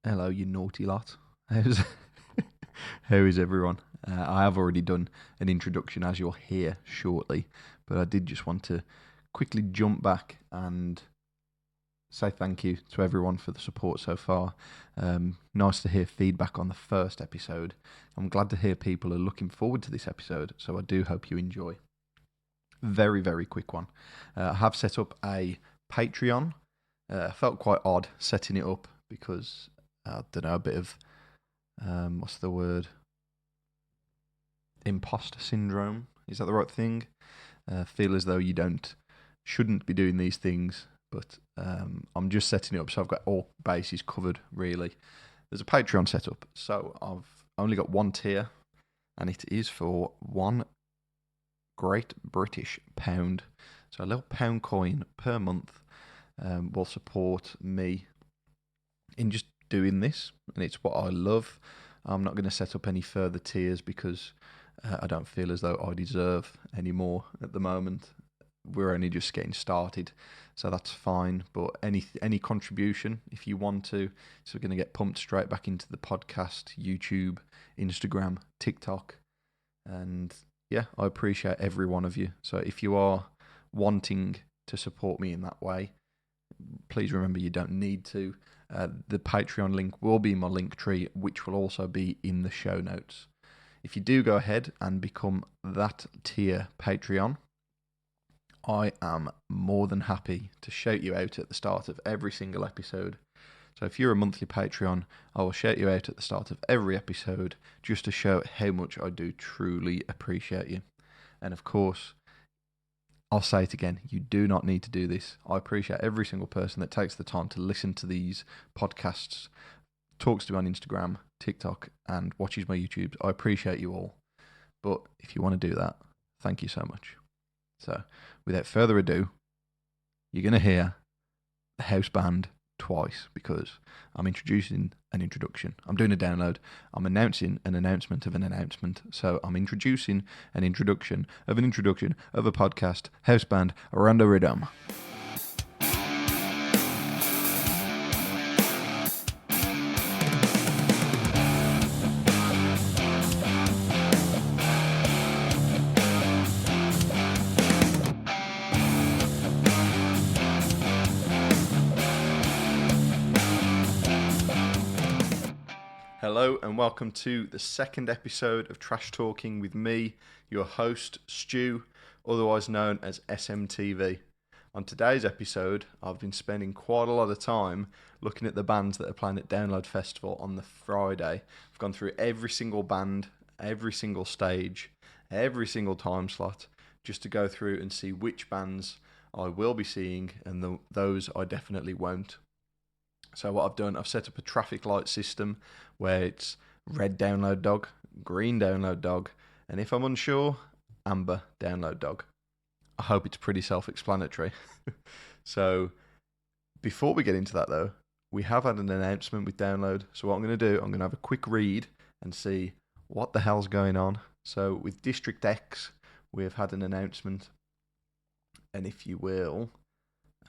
Hello, you naughty lot. How's, how is everyone? I have already done an introduction, as you'll hear shortly, but I did just want to quickly jump back and say thank you to everyone for the support so far. Nice to hear feedback on the first episode. I'm glad to hear people are looking forward to this episode, so I do hope you enjoy. Very, very quick one. I have set up a Patreon. Felt quite odd setting it up because I don't know, a bit of what's the word? Imposter syndrome. Is that the right thing? Feel as though shouldn't be doing these things, but I'm just setting it up so I've got all bases covered. Really, there's a Patreon set up, so I've only got one tier, and it is for one Great British pound. So a little pound coin per month will support me in just doing this, and it's what I love. I'm not going to set up any further tiers because I don't feel as though I deserve any more at the moment. We're only just getting started, so that's fine. But any contribution, if you want to, so we're going to get pumped straight back into the podcast, YouTube, Instagram, TikTok, and yeah, I appreciate every one of you. So if you are wanting to support me in that way, please remember you don't need to. The Patreon link will be in my link tree, which will also be in the show notes. If you do go ahead and become that tier Patreon, I am more than happy to shout you out at the start of every single episode. So if you're a monthly Patreon, I will shout you out at the start of every episode just to show how much I do truly appreciate you. And of course, I'll say it again, you do not need to do this. I appreciate every single person that takes the time to listen to these podcasts, talks to me on Instagram, TikTok, and watches my YouTube. I appreciate you all. But if you want to do that, thank you so much. So, without further ado, you're going to hear the house band twice because I'm introducing an introduction. I'm doing a download. I'm announcing an announcement of an announcement. So I'm introducing an introduction of a podcast, house band, Rando Rhythm. Hello and welcome to the second episode of Trash Talking with me, your host, Stu, otherwise known as SMTV. On today's episode, I've been spending quite a lot of time looking at the bands that are playing at Download Festival on the Friday. I've gone through every single band, every single stage, every single time slot, just to go through and see which bands I will be seeing and those I definitely won't. So what I've done, I've set up a traffic light system where it's red download dog, green download dog, and if I'm unsure, amber download dog. I hope it's pretty self-explanatory. So before we get into that though, we have had an announcement with Download. So what I'm going to do, I'm going to have a quick read and see what the hell's going on. So with District X, we have had an announcement. And if you will,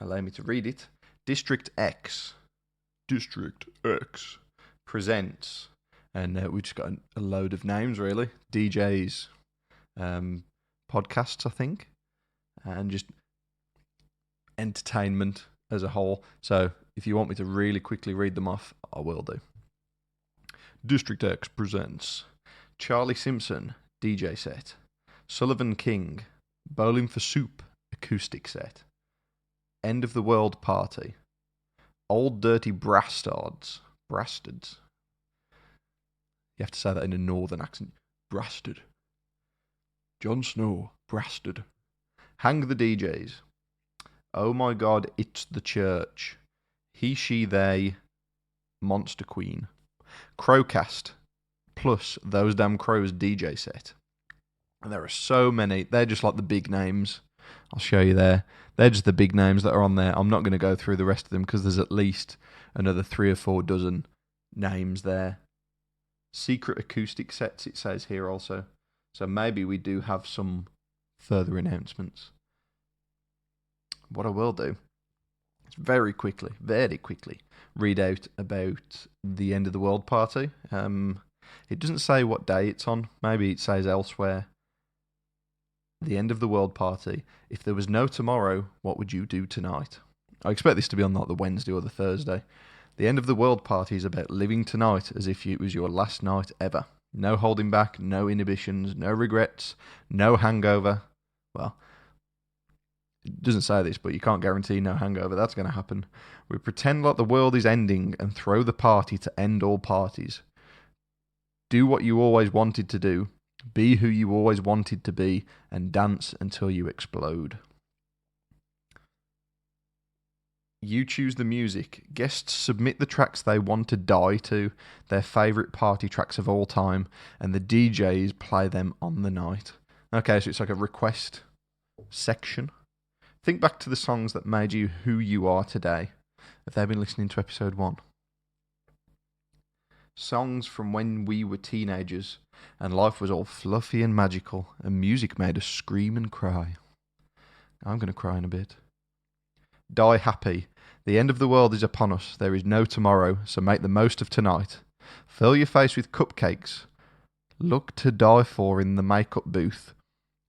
allow me to read it. District X presents, and we just got a load of names really, DJs, podcasts I think, and just entertainment as a whole. So if you want me to really quickly read them off, I will do. District X presents Charlie Simpson DJ set, Sullivan King Bowling for Soup acoustic set, End of the World Party, Old Dirty Brastards. You have to say that in a northern accent. Brasted. Jon Snow. Brasted. Hang the DJs. Oh my god, it's the church. He, she, they. Monster Queen. Crowcast. Plus Those Damn Crows DJ set. And there are so many. They're just like the big names. I'll show you there. They're just the big names that are on there. I'm not going to go through the rest of them because there's at least another 3 or 4 dozen names there. Secret acoustic sets, it says here also. So maybe we do have some further announcements. What I will do is very quickly read out about the End of the World party. It doesn't say what day it's on. Maybe it says elsewhere. The End of the World party. If there was no tomorrow, what would you do tonight? I expect this to be on like the Wednesday or the Thursday. The End of the World party is about living tonight as if it was your last night ever. No holding back, no inhibitions, no regrets, no hangover. Well, it doesn't say this, but you can't guarantee no hangover. That's going to happen. We pretend like the world is ending and throw the party to end all parties. Do what you always wanted to do. Be who you always wanted to be and dance until you explode. You choose the music. Guests submit the tracks they want to die to, their favourite party tracks of all time, and the DJs play them on the night. Okay, so it's like a request section. Think back to the songs that made you who you are today. Have they been listening to episode 1? Songs from when we were teenagers and life was all fluffy and magical and music made us scream and cry. I'm going to cry in a bit. Die happy. The end of the world is upon us. There is no tomorrow, so make the most of tonight. Fill your face with cupcakes. Look to die for in the makeup booth.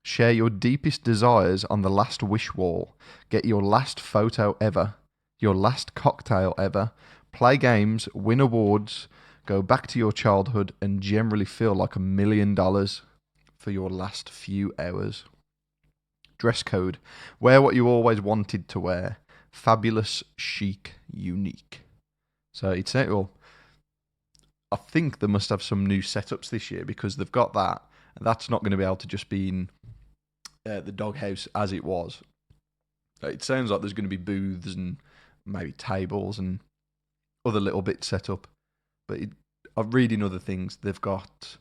Share your deepest desires on the last wish wall. Get your last photo ever. Your last cocktail ever. Play games, win awards, go back to your childhood and generally feel like $1 million for your last few hours. Dress code. Wear what you always wanted to wear. Fabulous, chic, unique. So it's well, I think they must have some new setups this year because they've got that. And that's not going to be able to just be in the doghouse as it was. It sounds like there's going to be booths and maybe tables and other little bits set up. But I'm reading other things. They've got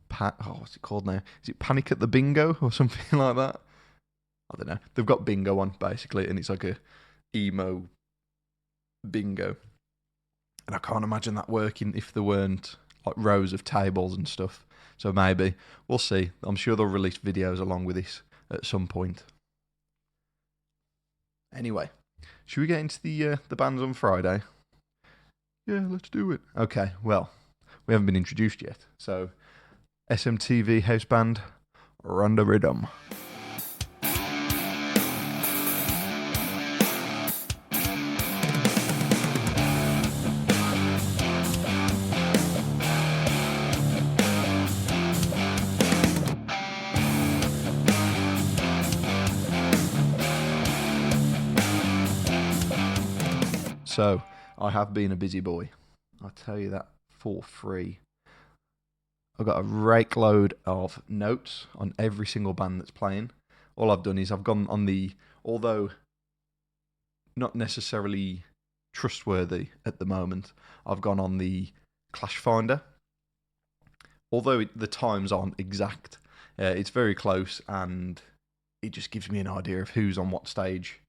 what's it called now? Is it Panic at the Bingo or something like that? I don't know. They've got bingo on basically, and it's like a emo bingo. And I can't imagine that working if there weren't like rows of tables and stuff. So maybe we'll see. I'm sure they'll release videos along with this at some point. Anyway, should we get into the bands on Friday? Yeah, let's do it. Okay, well, we haven't been introduced yet. So, SMTV house band, Run the Rhythm. So, I have been a busy boy. I'll tell you that for free. I've got a rake load of notes on every single band that's playing. All I've done is I've gone on although not necessarily trustworthy at the moment, I've gone on the Clash Finder. Although the times aren't exact, it's very close and it just gives me an idea of who's on what stage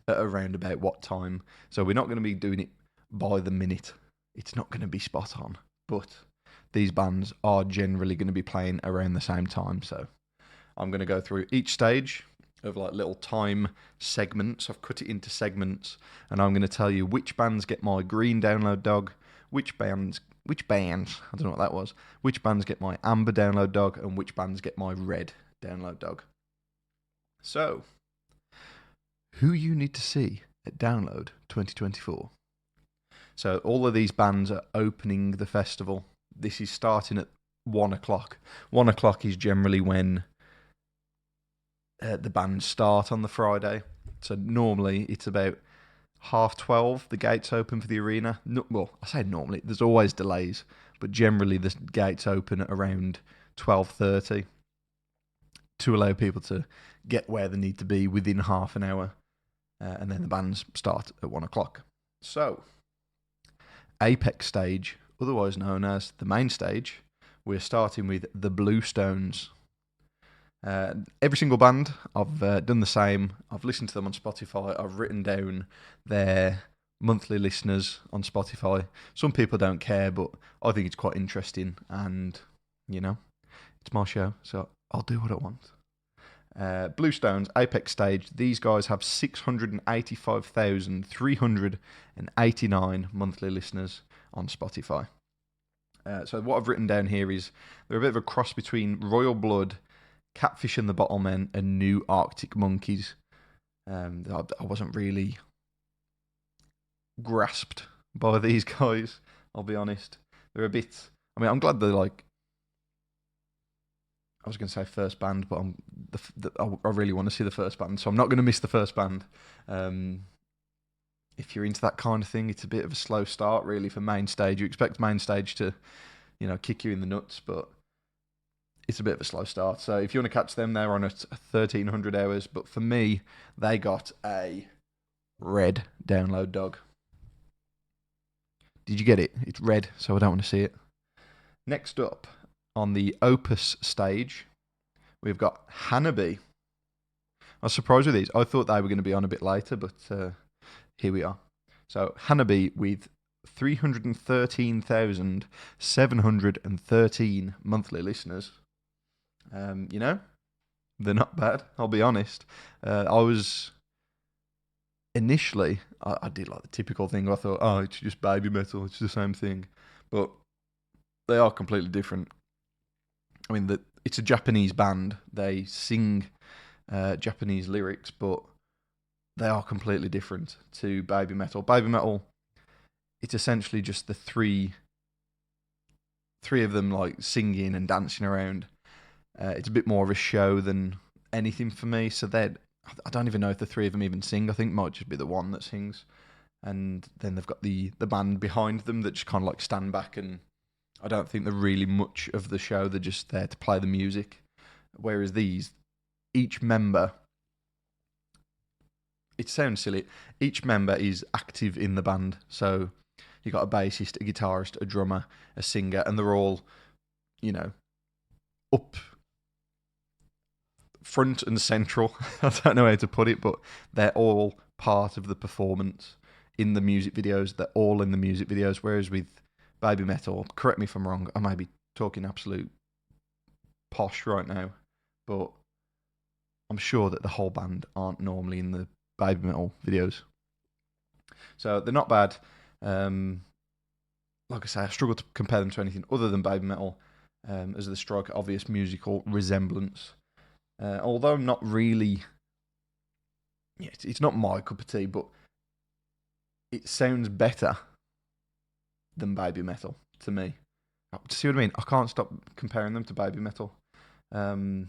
at around about what time. So we're not going to be doing it by the minute. It's not going to be spot on, but these bands are generally going to be playing around the same time. So I'm going to go through each stage of like little time segments. I've cut it into segments, and I'm going to tell you which bands get my green download dog, which bands, I don't know what that was, which bands get my amber download dog, and which bands get my red download dog. So, who you need to see at Download 2024. So all of these bands are opening the festival. This is starting at 1 o'clock. 1 o'clock is generally when the bands start on the Friday. So normally it's about 12:30. The gates open for the arena. No, well, I say normally. There's always delays, but generally the gates open at around 12:30 to allow people to get where they need to be within half an hour. And then the bands start at 1 o'clock. So, Apex stage, otherwise known as the main stage, we're starting with the Bluestones. Every single band, I've done the same. I've listened to them on Spotify. I've written down their monthly listeners on Spotify. Some people don't care, but I think it's quite interesting. And, it's my show, so I'll do what I want. Bluestones, Apex Stage. These guys have 685,389 monthly listeners on Spotify. So what I've written down here is they're a bit of a cross between Royal Blood, Catfish and the Bottlemen, and New Arctic Monkeys. I wasn't really grasped by these guys, I'll be honest. They're a bit... I mean, I'm glad they're like... I was going to say first band, but I really want to see the first band, so I'm not going to miss the first band. If you're into that kind of thing, it's a bit of a slow start, really, for Main Stage. You expect Main Stage to, kick you in the nuts, but it's a bit of a slow start. So if you want to catch them, they're on at 1,300 hours. But for me, they got a red download dog. Did you get it? It's red, so I don't want to see it. Next up, on the Opus stage, we've got Hanabi. I was surprised with these. I thought they were going to be on a bit later, but here we are. So Hanabi with 313,713 monthly listeners. They're not bad, I'll be honest. Initially, I did like the typical thing. I thought, it's just baby metal, it's the same thing. But they are completely different. I mean, it's a Japanese band. They sing Japanese lyrics, but they are completely different to baby metal. Baby metal, it's essentially just the three of them like singing and dancing around. It's a bit more of a show than anything for me. So I don't even know if the three of them even sing. I think it might just be the one that sings. And then they've got the band behind them that just kind of like stand back, and I don't think they're really much of the show. They're just there to play the music. Whereas these, each member, it sounds silly, each member is active in the band. So you got a bassist, a guitarist, a drummer, a singer, and they're all, up front and central. I don't know how to put it, but they're all part of the performance in the music videos. They're all in the music videos. Whereas with baby metal, correct me if I'm wrong, I may be talking absolute posh right now, but I'm sure that the whole band aren't normally in the baby metal videos. So they're not bad. Like I say, I struggle to compare them to anything other than baby metal, as they strike obvious musical resemblance. Although not really... Yeah, it's not my cup of tea, but it sounds better than baby metal to me. See what I mean? I can't stop comparing them to baby metal. You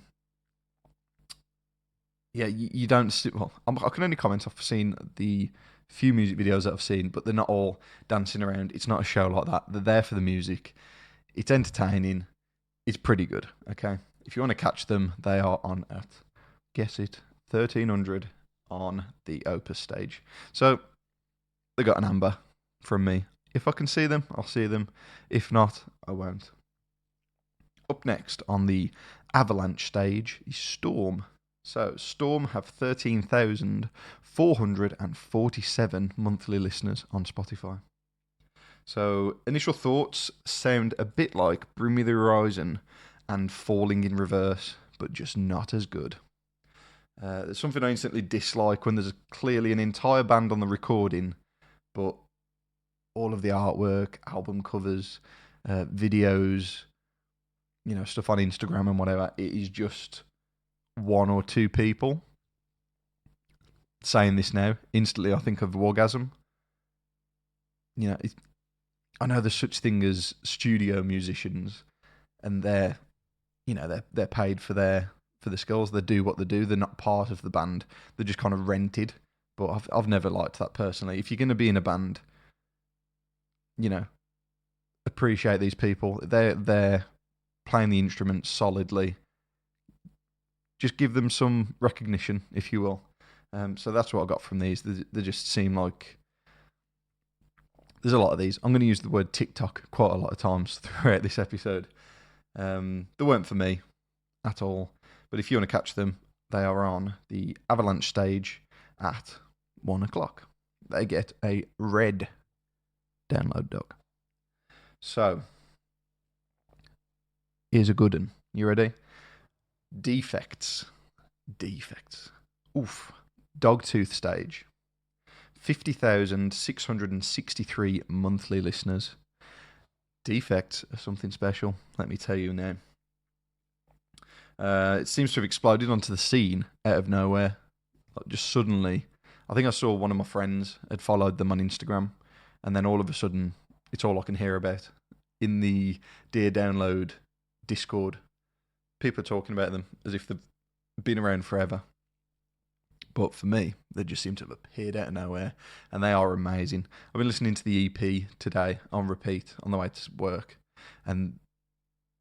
don't see... Well, I can only comment. I've seen the few music videos that I've seen, but they're not all dancing around. It's not a show like that. They're there for the music. It's entertaining. It's pretty good, okay? If you want to catch them, they are on at, guess it, 1,300 on the Opus stage. So, they got an amber from me. If I can see them, I'll see them. If not, I won't. Up next on the Avalanche stage is Storm. So, Storm have 13,447 monthly listeners on Spotify. So, initial thoughts sound a bit like Bring Me the Horizon and Falling in Reverse, but just not as good. There's something I instantly dislike when there's clearly an entire band on the recording, but all of the artwork, album covers, videos, stuff on Instagram and whatever, it is just one or two people. Saying this now, instantly I think of Wargasm. I know there's such thing as studio musicians, and they're paid for the skills. They do what they do. They're not part of the band. They're just kind of rented. But I've never liked that personally. If you're going to be in a band, appreciate these people. They're playing the instruments solidly. Just give them some recognition, if you will. So that's what I got from these. They just seem like... There's a lot of these. I'm going to use the word TikTok quite a lot of times throughout this episode. They weren't for me at all. But if you want to catch them, they are on the Avalanche stage at 1 o'clock. They get a red download dog. So, here's a good one. You ready? Defects. Defects. Oof. Dogtooth stage. 50,663 monthly listeners. Defects are something special, let me tell you now. It seems to have exploded onto the scene out of nowhere. Like just suddenly, I think I saw one of my friends had followed them on Instagram, and then all of a sudden, it's all I can hear about. In the Dear Download Discord, people are talking about them as if they've been around forever. But for me, they just seem to have appeared out of nowhere, and they are amazing. I've been listening to the EP today on repeat on the way to work, and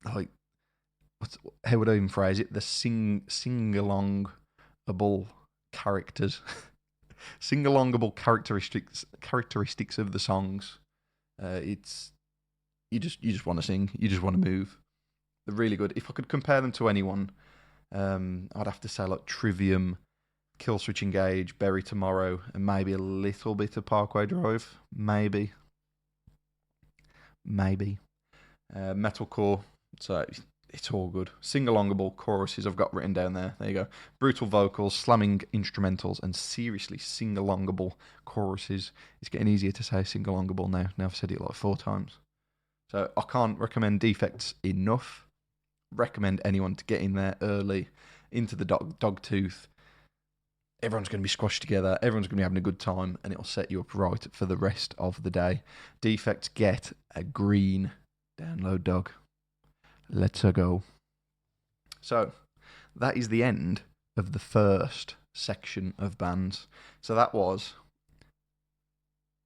like, how would I even phrase it? The sing-alongable characters, sing-alongable characteristics of the songs. It's you just want to sing, you just want to move. They're really good. If I could compare them to anyone, I'd have to say like Trivium, Killswitch Engage, Bury Tomorrow, and maybe a little bit of Parkway Drive. Maybe. Metalcore. So it's all good. Sing-alongable choruses I've got written down there. There you go. Brutal vocals, slamming instrumentals, and seriously sing-alongable choruses. It's getting easier to say sing-alongable now. Now I've said it like 4 times. So I can't recommend Defects enough. Recommend anyone to get in there early into the Dogtooth. Everyone's going to be squashed together. Everyone's going to be having a good time, and it'll set you up right for the rest of the day. Defects get a green download dog. Let's go. So that is the end of the first section of bands. So that was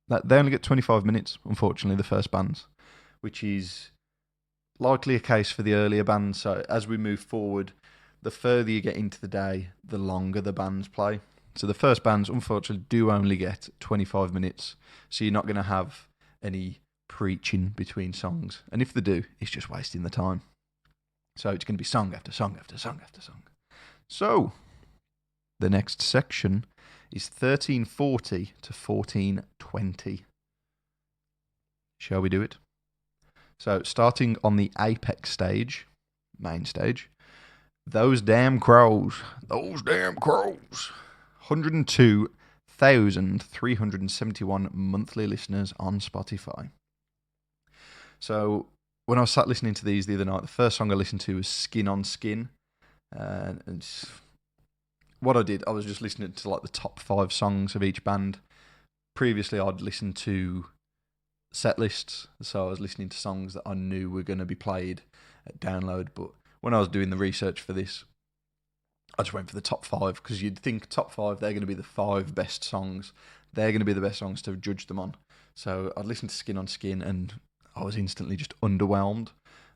that they only get 25 minutes, unfortunately, the first bands, which is likely a case for the earlier bands. So as we move forward, the further you get into the day, the longer the bands play. So the first bands, unfortunately, do only get 25 minutes. So you're not going to have any preaching between songs. And if they do, it's just wasting the time. So it's going to be song after song after song after song. So the next section is 1340 to 1420. Shall we do it? So starting on the Apex stage, main stage, Those Damn Crows. 102,371 monthly listeners on Spotify. So when I was sat listening to these the other night, the first song I listened to was Skin on Skin. And what I did, I was just listening to like the top 5 songs of each band. Previously, I'd listened to set lists, so I was listening to songs that I knew were going to be played at Download. But when I was doing the research for this, I just went for the top 5, because you'd think top 5, they're going to be the 5 best songs. They're going to be the best songs to judge them on. So I'd listened to Skin on Skin, and I was instantly just underwhelmed,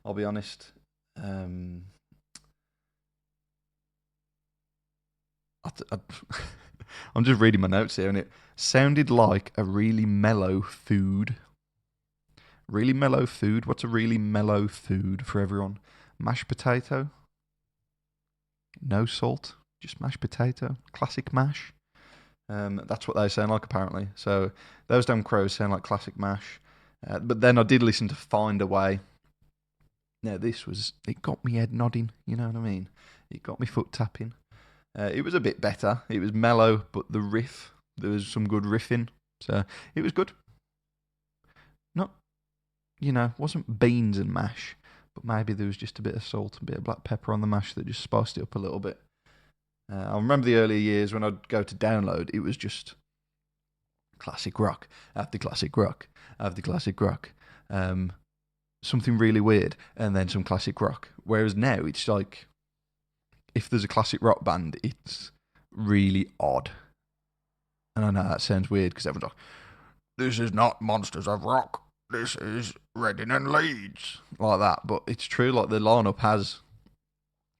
I'll be honest. I'm just reading my notes here, and it sounded like a really mellow food. Really mellow food? What's a really mellow food for everyone? Mashed potato? No salt? Just mashed potato? Classic mash? That's what they sound like, apparently. So Those Damn Crows sound like classic mash. But then I did listen to Find a Way. Now it got me head nodding, you know what I mean? It got me foot tapping. It was a bit better. It was mellow, but there was some good riffing. So it was good. Not, wasn't beans and mash, but maybe there was just a bit of salt and a bit of black pepper on the mash that just spiced it up a little bit. I remember the earlier years when I'd go to Download, it was just classic rock after classic rock after classic rock. Something really weird, and then some classic rock. Whereas now, it's like, if there's a classic rock band, it's really odd. And I know that sounds weird, because everyone's like, this is not Monsters of Rock, this is Reading and Leeds. Like that, but it's true, like the lineup has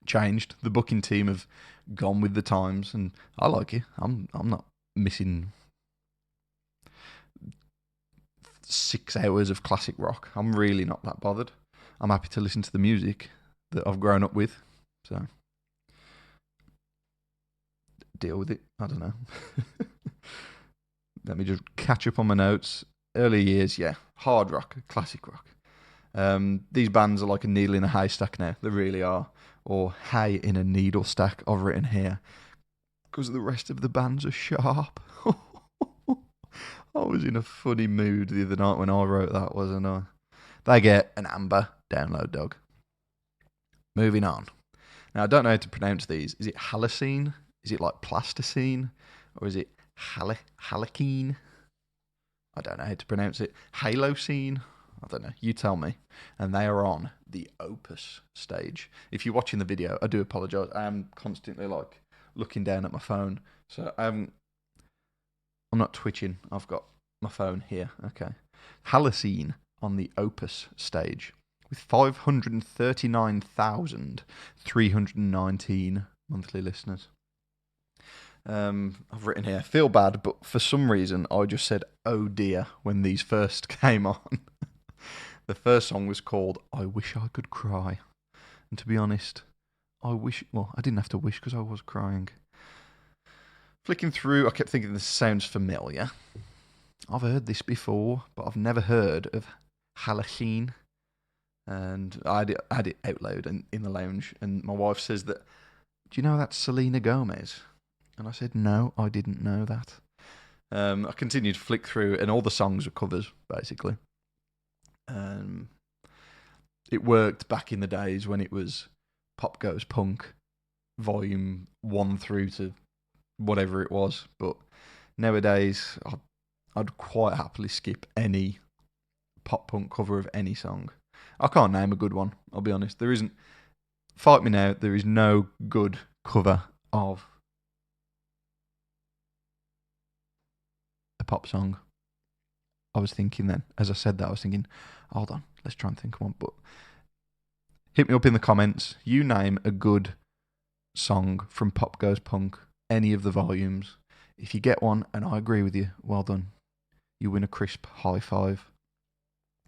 changed. The booking team have gone with the times, and I like it. I'm not missing 6 hours of classic rock. I'm really not that bothered. I'm happy to listen to the music that I've grown up with. So deal with it. I don't know. Let me just catch up on my notes. Early years, yeah. Hard rock, classic rock. These bands are like a needle in a haystack now. They really are. Or hay in a needle stack, I've written here. Because the rest of the bands are sharp. I was in a funny mood the other night when I wrote that, wasn't I? They get an amber download dog. Moving on. Now, I don't know how to pronounce these. Is it halocene? Is it like plasticine? Or is it halokene? I don't know how to pronounce it. Halocene? I don't know. You tell me. And they are on the Opus stage. If you're watching the video, I do apologise. I am constantly like looking down at my phone. So I'm not twitching. I've got my phone here. Okay. Halocene on the Opus stage with 539,319 monthly listeners. I've written here, feel bad, but for some reason I just said, oh dear, when these first came on. The first song was called I Wish I Could Cry. And to be honest, I didn't have to wish because I was crying. Flicking through, I kept thinking this sounds familiar. I've heard this before, but I've never heard of Halocene. And I had it out loud in the lounge, and my wife says that, do you know that's Selena Gomez? And I said, no, I didn't know that. I continued to flick through, and all the songs were covers, basically. It worked back in the days when it was Pop Goes Punk, volume 1 through to whatever it was. But nowadays, I'd quite happily skip any pop punk cover of any song. I can't name a good one, I'll be honest. There isn't. Fight me now, there is no good cover of a pop song. I was thinking then, as I said that, I was thinking, hold on, let's try and think of one. But hit me up in the comments. You name a good song from Pop Goes Punk, any of the volumes. If you get one and I agree with you, well done. You win a crisp high five.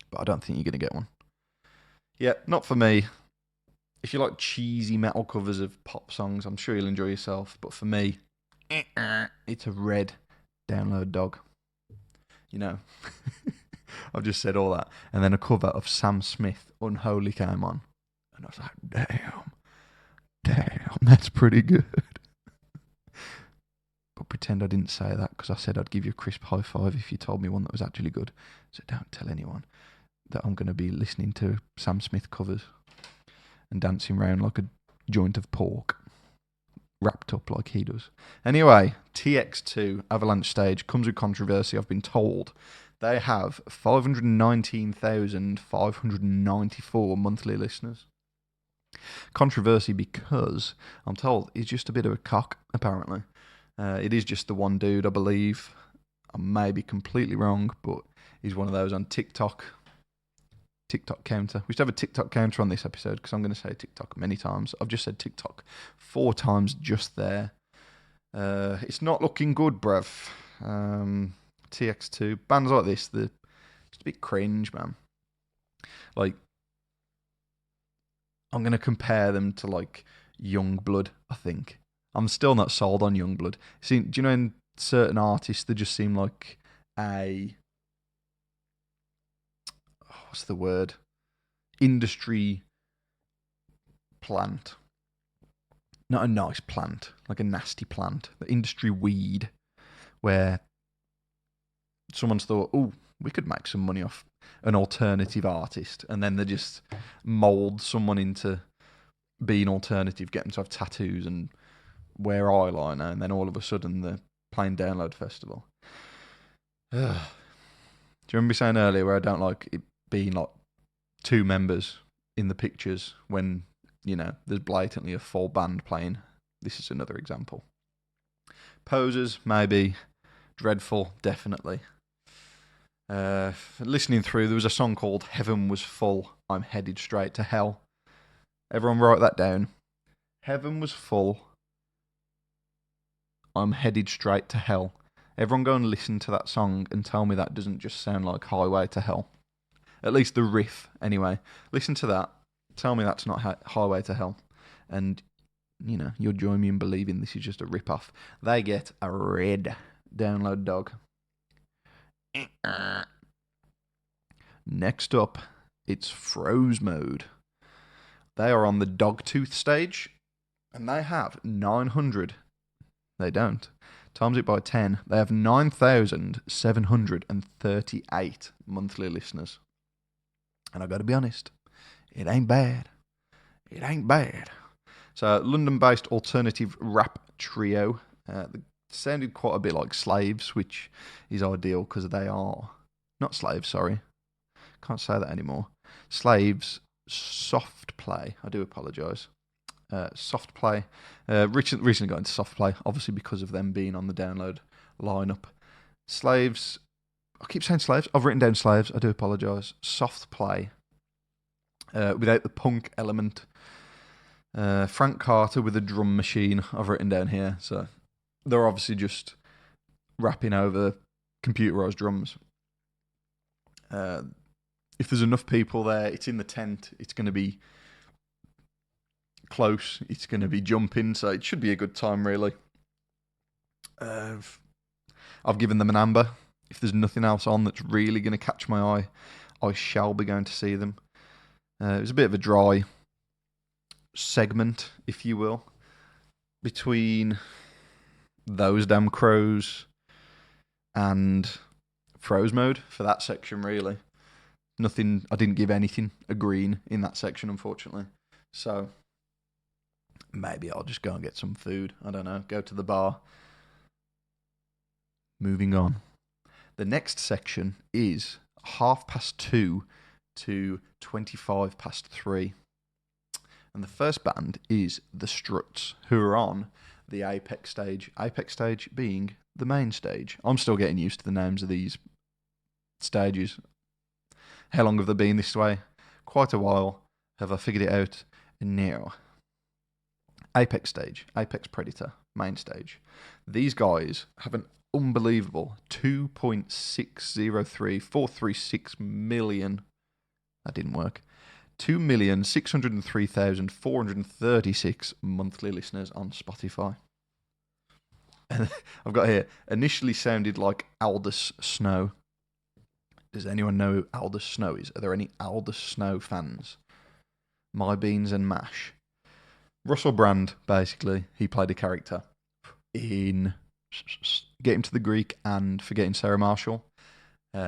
But I don't think you're going to get one. Yeah, not for me. If you like cheesy metal covers of pop songs, I'm sure you'll enjoy yourself. But for me, it's a red download dog. You know, I've just said all that. And then a cover of Sam Smith, Unholy, came on. And I was like, damn, that's pretty good. But pretend I didn't say that because I said I'd give you a crisp high five if you told me one that was actually good. So don't tell anyone that I'm going to be listening to Sam Smith covers and dancing around like a joint of pork, wrapped up like he does. Anyway, TX2 Avalanche Stage comes with controversy, I've been told. They have 519,594 monthly listeners. Controversy because, I'm told, he's just a bit of a cock, apparently. It is just the one dude, I believe. I may be completely wrong, but he's one of those on TikTok counter. We should have a TikTok counter on this episode because I'm going to say TikTok many times. I've just said TikTok 4 times just there. It's not looking good, bruv. TX2 bands like this, they're just a bit cringe, man. Like, I'm going to compare them to like Youngblood, I think. I'm still not sold on Youngblood. See, do you know in certain artists they just seem like what's the word? Industry plant. Not a nice plant, like a nasty plant. The industry weed, where someone's thought, oh, we could make some money off an alternative artist, and then they just mould someone into being alternative, get them to have tattoos and wear eyeliner, and then all of a sudden they're playing Download Festival. Do you remember me saying earlier where I don't like it being like 2 members in the pictures when, you know, there's blatantly a full band playing? This is another example. Posers, maybe. Dreadful, definitely. Listening through, there was a song called Heaven Was Full, I'm Headed Straight to Hell. Everyone write that down. Heaven was full, I'm headed straight to hell. Everyone go and listen to that song and tell me that doesn't just sound like Highway to Hell. At least the riff, anyway. Listen to that. Tell me that's not Highway to Hell. And, you know, you'll join me in believing this is just a rip-off. They get a red download dog. Next up, It's Froze Mode. They are on the Dogtooth stage, and they have 900. They don't. Times it by 10. They have 9,738 monthly listeners. And I got to be honest, it ain't bad. It ain't bad. So, London-based alternative rap trio. They sounded quite a bit like Slaves, which is ideal because they are not Slaves. Sorry, can't say that anymore. Slaves, Soft Play. I do apologise. Soft Play. Recently got into Soft Play, obviously because of them being on the download lineup. Slaves. I keep saying Slaves. I've written down Slaves. I do apologise. Soft Play. Without the punk element. Frank Carter with a drum machine, I've written down here. So they're obviously just rapping over computerised drums. If there's enough people there, it's in the tent, it's going to be close, it's going to be jumping, so it should be a good time, really. I've given them an amber. If there's nothing else on that's really going to catch my eye, I shall be going to see them. It was a bit of a dry segment, if you will, between Those Damn Crows and Froze Mode for that section, really. Nothing, I didn't give anything a green in that section, unfortunately. So maybe I'll just go and get some food. I don't know, go to the bar. Moving on. The next section is 2:30 to 3:25. And the first band is The Struts, who are on the Apex stage. Apex stage being the main stage. I'm still getting used to the names of these stages. How long have they been this way? Quite a while. Have I figured it out? No. Apex stage, Apex Predator, main stage. These guys have an unbelievable 2.603436 million. That didn't work. 2,603,436 monthly listeners on Spotify. And I've got here, initially sounded like Aldous Snow. Does anyone know who Aldous Snow is? Are there any Aldous Snow fans? My Beans and Mash. Russell Brand, basically, he played a character in Getting to the Greek and Forgetting Sarah Marshall.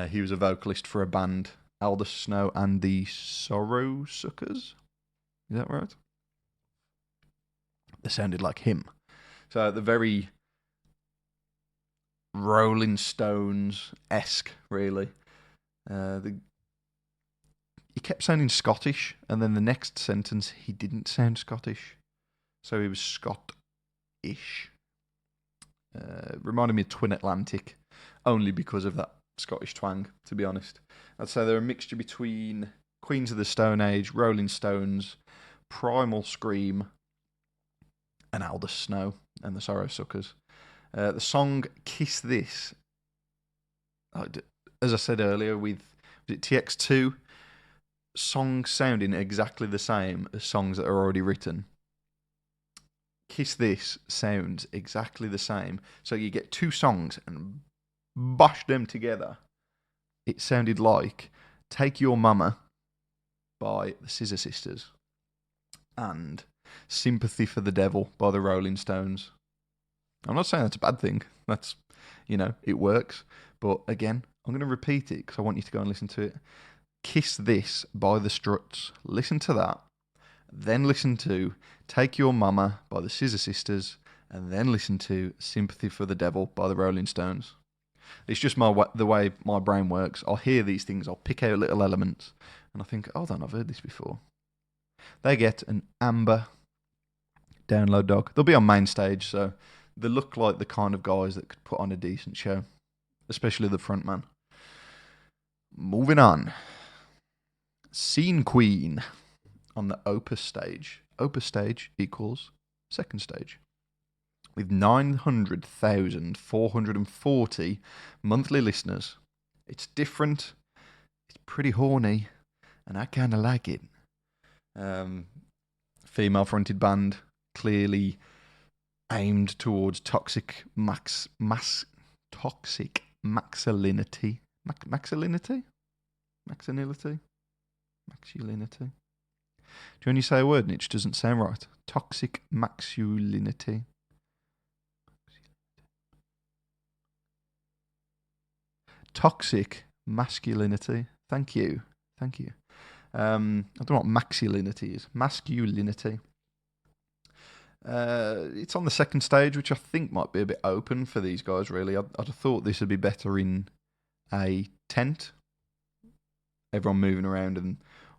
He was a vocalist for a band, Aldous Snow and the Sorrow Suckers. Is that right? They sounded like him. So the very Rolling Stones-esque, really. He kept sounding Scottish, and then the next sentence he didn't sound Scottish, so he was Scott-ish. Reminded me of Twin Atlantic, only because of that Scottish twang, to be honest. I'd say they're a mixture between Queens of the Stone Age, Rolling Stones, Primal Scream, and Aldous Snow and the Sorrow Suckers. The song Kiss This, as I said earlier, with TX2, songs sounding exactly the same as songs that are already written. Kiss This sounds exactly the same. So you get two songs and bash them together. It sounded like Take Your Mama by the Scissor Sisters and Sympathy for the Devil by the Rolling Stones. I'm not saying that's a bad thing. That's, it works. But again, I'm going to repeat it because I want you to go and listen to it. Kiss This by the Struts. Listen to that. Then listen to Take Your Mama by the Scissor Sisters. And then listen to Sympathy for the Devil by the Rolling Stones. It's just the way my brain works. I'll hear these things. I'll pick out little elements. And I think, hold on, I've heard this before. They get an amber download dog. They'll be on main stage, so they look like the kind of guys that could put on a decent show. Especially the front man. Moving on. Scene Queen on the Opus stage. Opus stage equals second stage. With 900,440 monthly listeners. It's different. It's pretty horny. And I kind of like it. Female-fronted band. Clearly aimed towards toxic toxic masculinity. Masculinity? Masculinity. Do you when you say a word and it just doesn't sound right? Toxic masculinity. Toxic masculinity. Thank you. Thank you. I don't know what masculinity is. Masculinity. It's on the second stage, which I think might be a bit open for these guys, really. I'd have thought this would be better in a tent. Everyone moving around and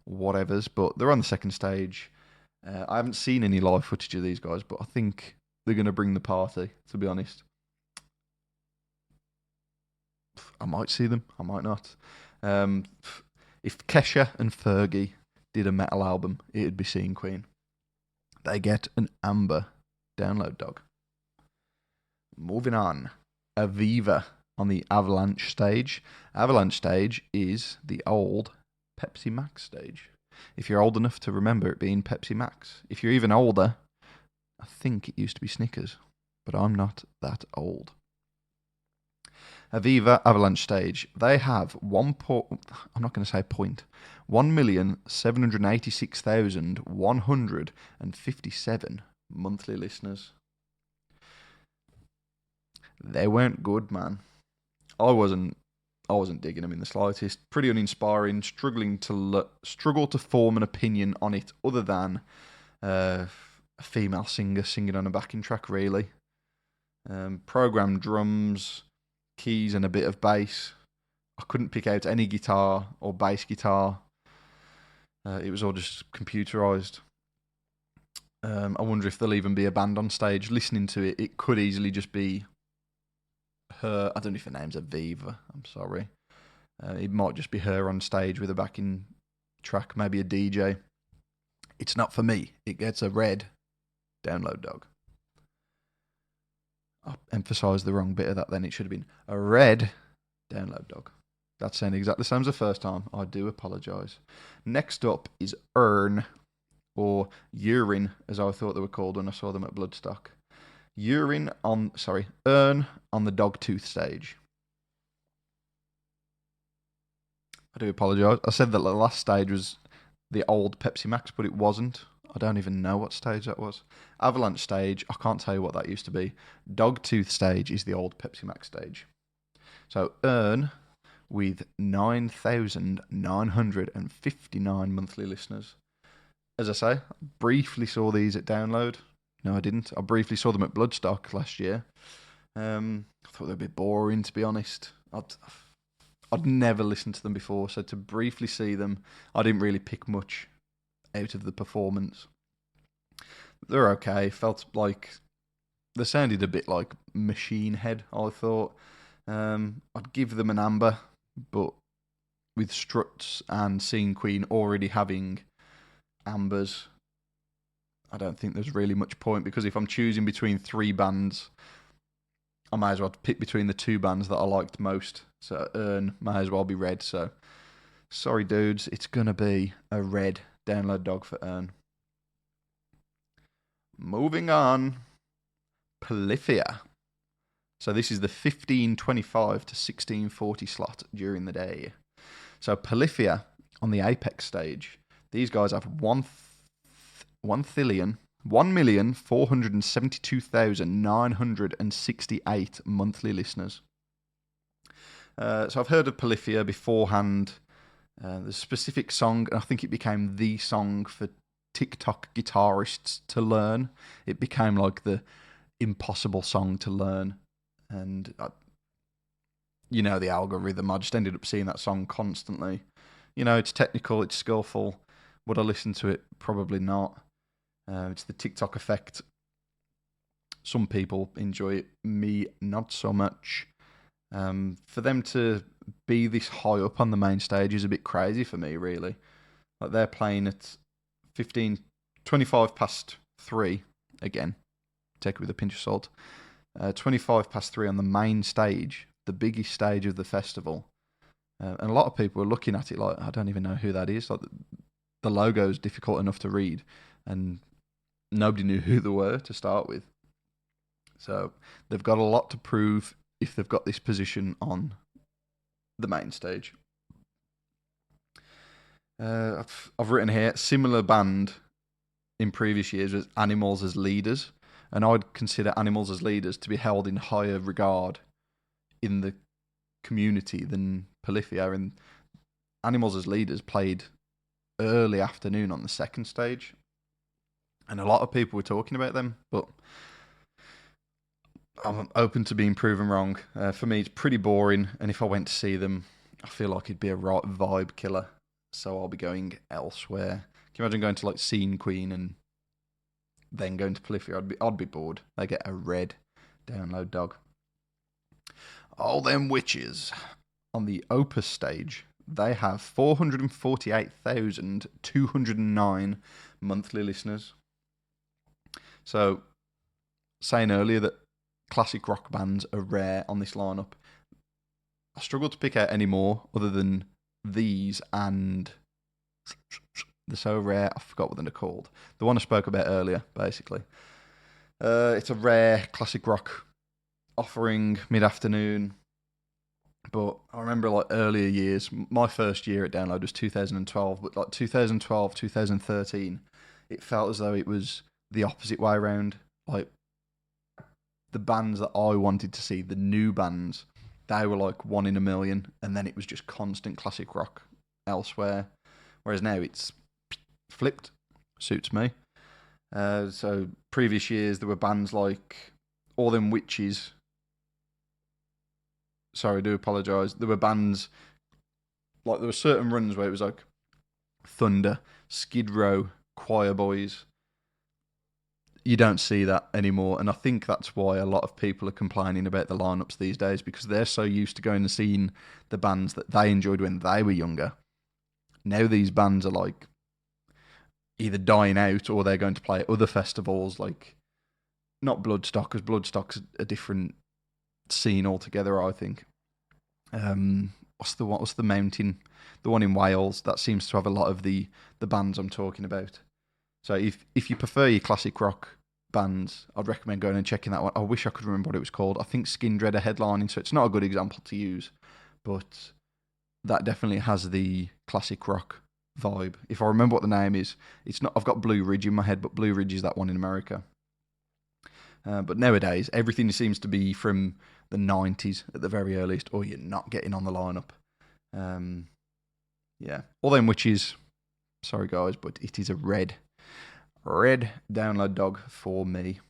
whatevers, but they're on the second stage. I haven't seen any live footage of these guys, but I think they're going to bring the party, to be honest. I might see them, I might not. If Kesha and Fergie did a metal album, it'd be Scene Queen. They get an amber download dog. Moving on. Aviva on the Avalanche stage. Avalanche stage is the old Pepsi Max stage. If you're old enough to remember it being Pepsi Max. If you're even older, I think it used to be Snickers, but I'm not that old. Aviva Avalanche stage. They have I'm not going to say point. 1,786,157 monthly listeners. They weren't good, man. I wasn't digging them in the slightest. Pretty uninspiring. Struggle to form an opinion on it, other than a female singer singing on a backing track. Really, programmed drums, keys, and a bit of bass. I couldn't pick out any guitar or bass guitar. It was all just computerized. I wonder if there'll even be a band on stage. Listening to it, it could easily just be her. I don't know if her name's Aviva. I'm sorry. It might just be her on stage with a backing track, maybe a DJ. It's not for me. It gets a red download dog. I emphasised the wrong bit of that then. It should have been a red download dog. That's saying exactly the same as the first time. I do apologise. Next up is Urn, or Urine, as I thought they were called when I saw them at Bloodstock. Urn on the Dogtooth stage. I do apologise. I said that the last stage was the old Pepsi Max, but it wasn't. I don't even know what stage that was. Avalanche stage, I can't tell you what that used to be. Dogtooth stage is the old Pepsi Max stage. So Urn, with 9,959 monthly listeners. As I say, briefly saw these at Download. No, I didn't. I briefly saw them at Bloodstock last year. I thought they'd be boring, to be honest. I'd never listened to them before, so to briefly see them, I didn't really pick much out of the performance. They're okay. Felt like they sounded a bit like Machine Head, I thought. I'd give them an amber, but with Struts and Scene Queen already having ambers, I don't think there's really much point, because if I'm choosing between three bands, I might as well pick between the two bands that I liked most. So Urn may as well be red. So sorry, dudes, it's going to be a red download dog for Urn. Moving on. Polyphia. So this is the 15:25 to 16:40 slot during the day. So Polyphia on the Apex stage. These guys have 1,472,968 monthly listeners. So I've heard of Polyphia beforehand. The specific song, and I think it became the song for TikTok guitarists to learn. It became like the impossible song to learn. And, the algorithm, I just ended up seeing that song constantly. It's technical, it's skillful. Would I listen to it? Probably not. It's the TikTok effect. Some people enjoy it, me not so much. For them to be this high up on the main stage is a bit crazy for me, really. Like, they're playing at 25 past 3 again. Take it with a pinch of salt. 25 past 3 on the main stage, the biggest stage of the festival. And a lot of people are looking at it like, I don't even know who that is. Like, the logo is difficult enough to read, and nobody knew who they were to start with. So they've got a lot to prove if they've got this position on the main stage. I've written here similar band in previous years was Animals as Leaders, and I'd consider Animals as Leaders to be held in higher regard in the community than Polyphia. And Animals as Leaders played early afternoon on the second stage, and a lot of people were talking about them, but I'm open to being proven wrong. For me, it's pretty boring, and if I went to see them, I feel like it'd be a right vibe killer. So I'll be going elsewhere. Can you imagine going to like Scene Queen and then going to Polyphia? I'd be bored. They get a red download dog. All them witches on the Opus stage. They have 448,209 monthly listeners. So, saying earlier that classic rock bands are rare on this lineup, I struggle to pick out any more other than these and they're so rare, I forgot what they're called. The one I spoke about earlier, basically. It's a rare classic rock offering mid-afternoon, but I remember like earlier years, my first year at Download was 2012, but like 2012, 2013, it felt as though it was the opposite way around. Like the bands that I wanted to see, the new bands, they were like one in a million, and then it was just constant classic rock elsewhere. Whereas now it's flipped. Suits me. So previous years there were bands like All Them Witches. Sorry, I do apologise. There were bands like there were certain runs where it was like Thunder, Skid Row, Choir Boys. You don't see that anymore, and I think that's why a lot of people are complaining about the lineups these days because they're so used to going and seeing the bands that they enjoyed when they were younger. Now these bands are like either dying out or they're going to play at other festivals, like not Bloodstock, because Bloodstock's a different scene altogether. I think. What's the mountain? The one in Wales that seems to have a lot of the bands I'm talking about. So if you prefer your classic rock bands, I'd recommend going and checking that one. I wish I could remember what it was called. I think Skin Dread are headlining, so it's not a good example to use, but that definitely has the classic rock vibe. If I remember what the name is, it's not. I've got Blue Ridge in my head, but Blue Ridge is that one in America. But nowadays, everything seems to be from the 90s at the very earliest, or you're not getting on the lineup. Yeah. All them witches, sorry guys, but it is a red download dog for me.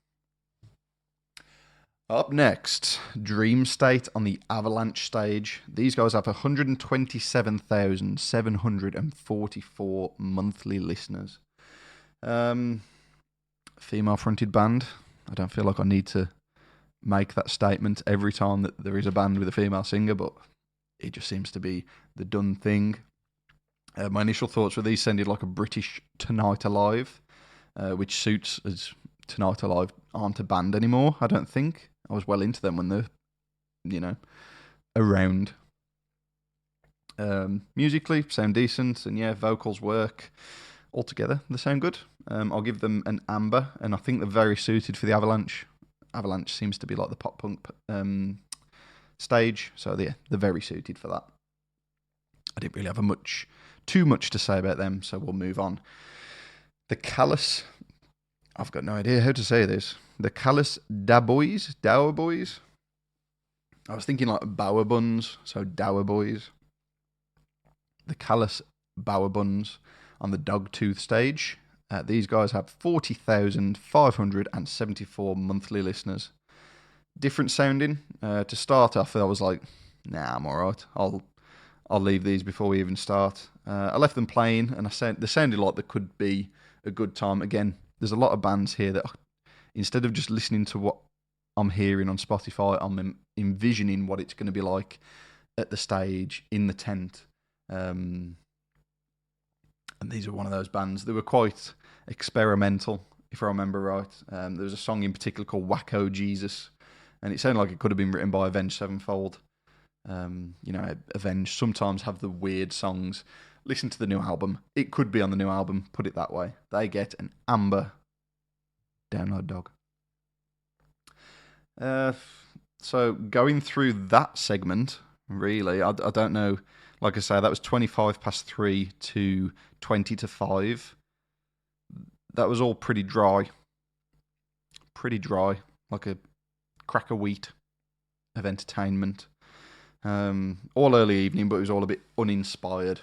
Up next, Dream State on the Avalanche stage. These guys have 127,744 monthly listeners. Female-fronted band. I don't feel like I need to make that statement every time that there is a band with a female singer, but it just seems to be the done thing. My initial thoughts were these sounded like a British Tonight Alive, which suits as Tonight Alive aren't a band anymore, I don't think. I was well into them when they're, around. Musically, sound decent, and yeah, vocals work. Altogether, they sound good. I'll give them an amber, and I think they're very suited for the Avalanche. Avalanche seems to be like the pop punk stage, so they're very suited for that. I didn't really have too much to say about them, so we'll move on. The Callous, I've got no idea how to say this. The Callous Dower Boys. I was thinking like Bower Buns, so Dower Boys. The Callous Bower Buns on the Dogtooth stage. These guys have 40,574 monthly listeners. Different sounding. To start off, I was like, nah, I'm alright. I'll leave these before we even start. I left them playing, and they sounded like they could be a good time. Again, there's a lot of bands here that instead of just listening to what I'm hearing on Spotify, I'm envisioning what it's going to be like at the stage, in the tent. And these are one of those bands. They were quite experimental, if I remember right. There was a song in particular called Wacko Jesus, and it sounded like it could have been written by Avenged Sevenfold. Avenged sometimes have the weird songs. Listen to the new album. It could be on the new album, put it that way. They get an amber download dog. So going through that segment, really, I don't know. Like I say, that was 25 past 3 to 20 to 5. That was all pretty dry. Pretty dry. Like a crack of wheat of entertainment. All early evening, but it was all a bit uninspired.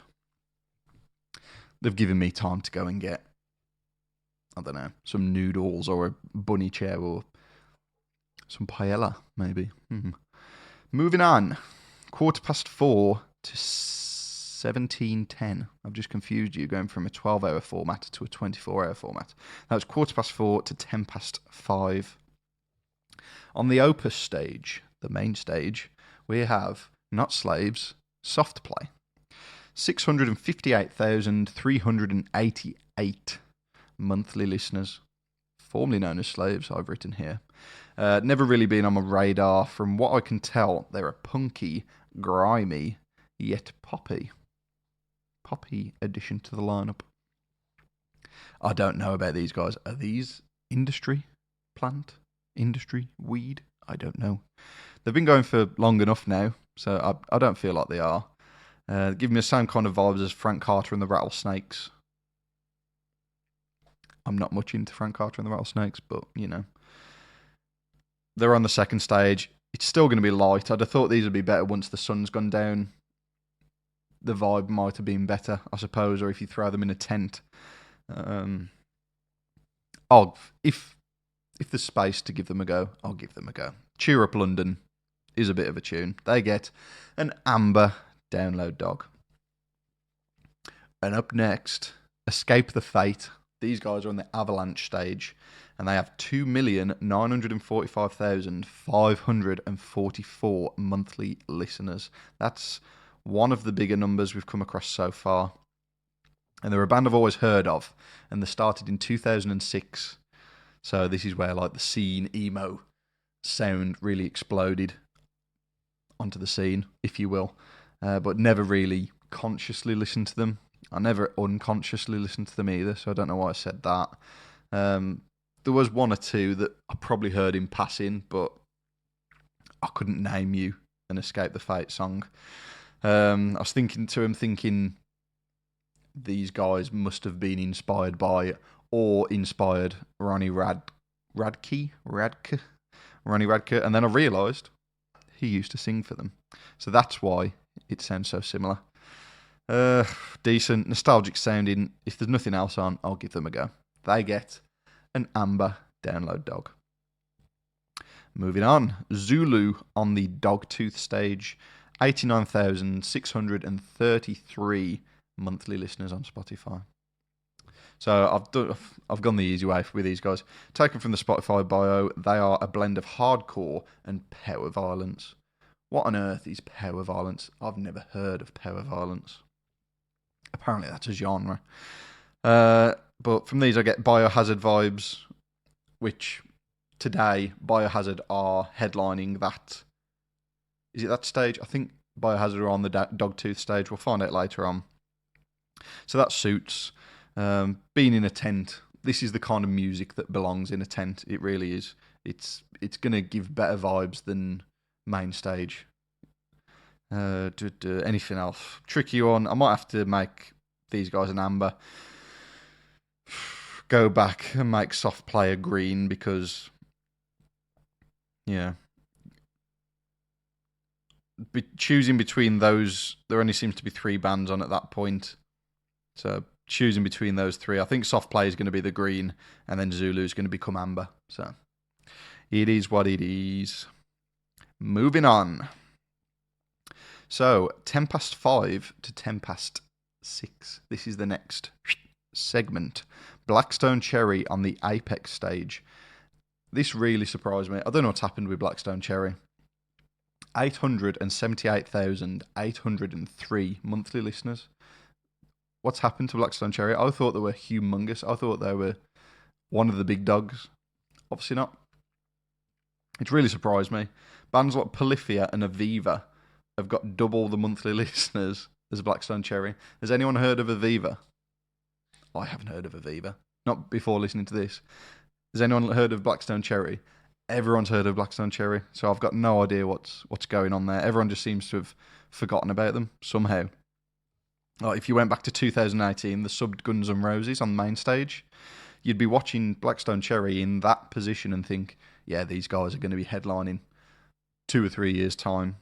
They've given me time to go and get, I don't know, some noodles or a bunny chair or some paella, maybe. Moving on. 4:15 to 17:10. I've just confused you, going from a 12-hour format to a 24-hour format. That was 4:15 to 10:05. On the Opus stage, the main stage, we have Not Slaves, Soft Play. 658,388 monthly listeners, formerly known as Slaves, I've written here. Never really been on my radar. From what I can tell, they're a punky, grimy, yet poppy addition to the lineup. I don't know about these guys. Are these industry plant? Industry weed? I don't know. They've been going for long enough now, so I don't feel like they are. Give me the same kind of vibes as Frank Carter and the Rattlesnakes. I'm not much into Frank Carter and the Rattlesnakes, but, you know. They're on the second stage. It's still going to be light. I'd have thought these would be better once the sun's gone down. The vibe might have been better, I suppose, or if you throw them in a tent. If there's space to give them a go, I'll give them a go. Cheer Up London is a bit of a tune. They get an amber download dog. And up next, Escape the Fate. These guys are on the Avalanche stage, and they have 2,945,544 monthly listeners. That's one of the bigger numbers we've come across so far. And they're a band I've always heard of, and they started in 2006. So this is where like the scene emo sound really exploded onto the scene, if you will. But never really consciously listened to them. I never unconsciously listened to them either, so I don't know why I said that. There was one or two that I probably heard in passing, but I couldn't name you an Escape the Fate song. I was thinking these guys must have been inspired by or inspired Ronnie Radke, and then I realised he used to sing for them. So that's why it sounds so similar. Decent, nostalgic sounding. If there's nothing else on, I'll give them a go. They get an amber download dog. Moving on, Zulu on the Dogtooth stage. 89,633 monthly listeners on Spotify. So I've gone the easy way with these guys. Taken from the Spotify bio, they are a blend of hardcore and power violence. What on earth is power violence? I've never heard of power violence. Apparently that's a genre. But from these I get Biohazard vibes, which today Biohazard are headlining that. Is it that stage? I think Biohazard are on the Dogtooth stage. We'll find out later on. So that suits. Being in a tent, this is the kind of music that belongs in a tent. It really is. It's going to give better vibes than main stage. Anything else? Tricky one. I might have to make these guys an amber. Go back and make Soft Play a green because, yeah. Choosing between those, there only seems to be 3 bands on at that point. So choosing between those 3, I think Soft Play is going to be the green, and then Zulu is going to become amber. So it is what it is. Moving on. So 5:10 to 6. This is the next segment. Blackstone Cherry on the Apex stage. This really surprised me. I don't know what's happened with Blackstone Cherry. 878,803 monthly listeners. What's happened to Blackstone Cherry? I thought they were humongous. I thought they were one of the big dogs. Obviously not. It's really surprised me. Bands like Polyphia and Aviva have got double the monthly listeners as Blackstone Cherry. Has anyone heard of Aviva? I haven't heard of Aviva. Not before listening to this. Has anyone heard of Blackstone Cherry? Everyone's heard of Blackstone Cherry, so I've got no idea what's going on there. Everyone just seems to have forgotten about them somehow. Like if you went back to 2018, the subbed Guns N' Roses on the main stage, you'd be watching Black Stone Cherry in that position and think, yeah, these guys are going to be headlining 2 or 3 years' time.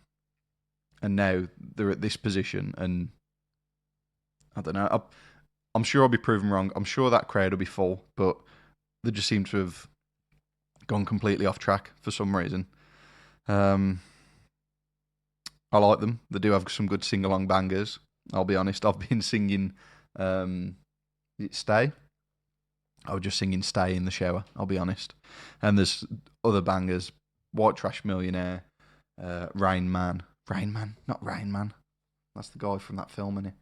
And now they're at this position, and I don't know. I'm sure I'll be proven wrong. I'm sure that crowd will be full, but they just seem to have gone completely off track for some reason. I like them. They do have some good sing-along bangers. I'll be honest. I've been singing Stay. I was just singing Stay in the shower, I'll be honest. And there's other bangers. White Trash Millionaire, Rain Man. Rain Man? Not Rain Man. That's the guy from that film, isn't it?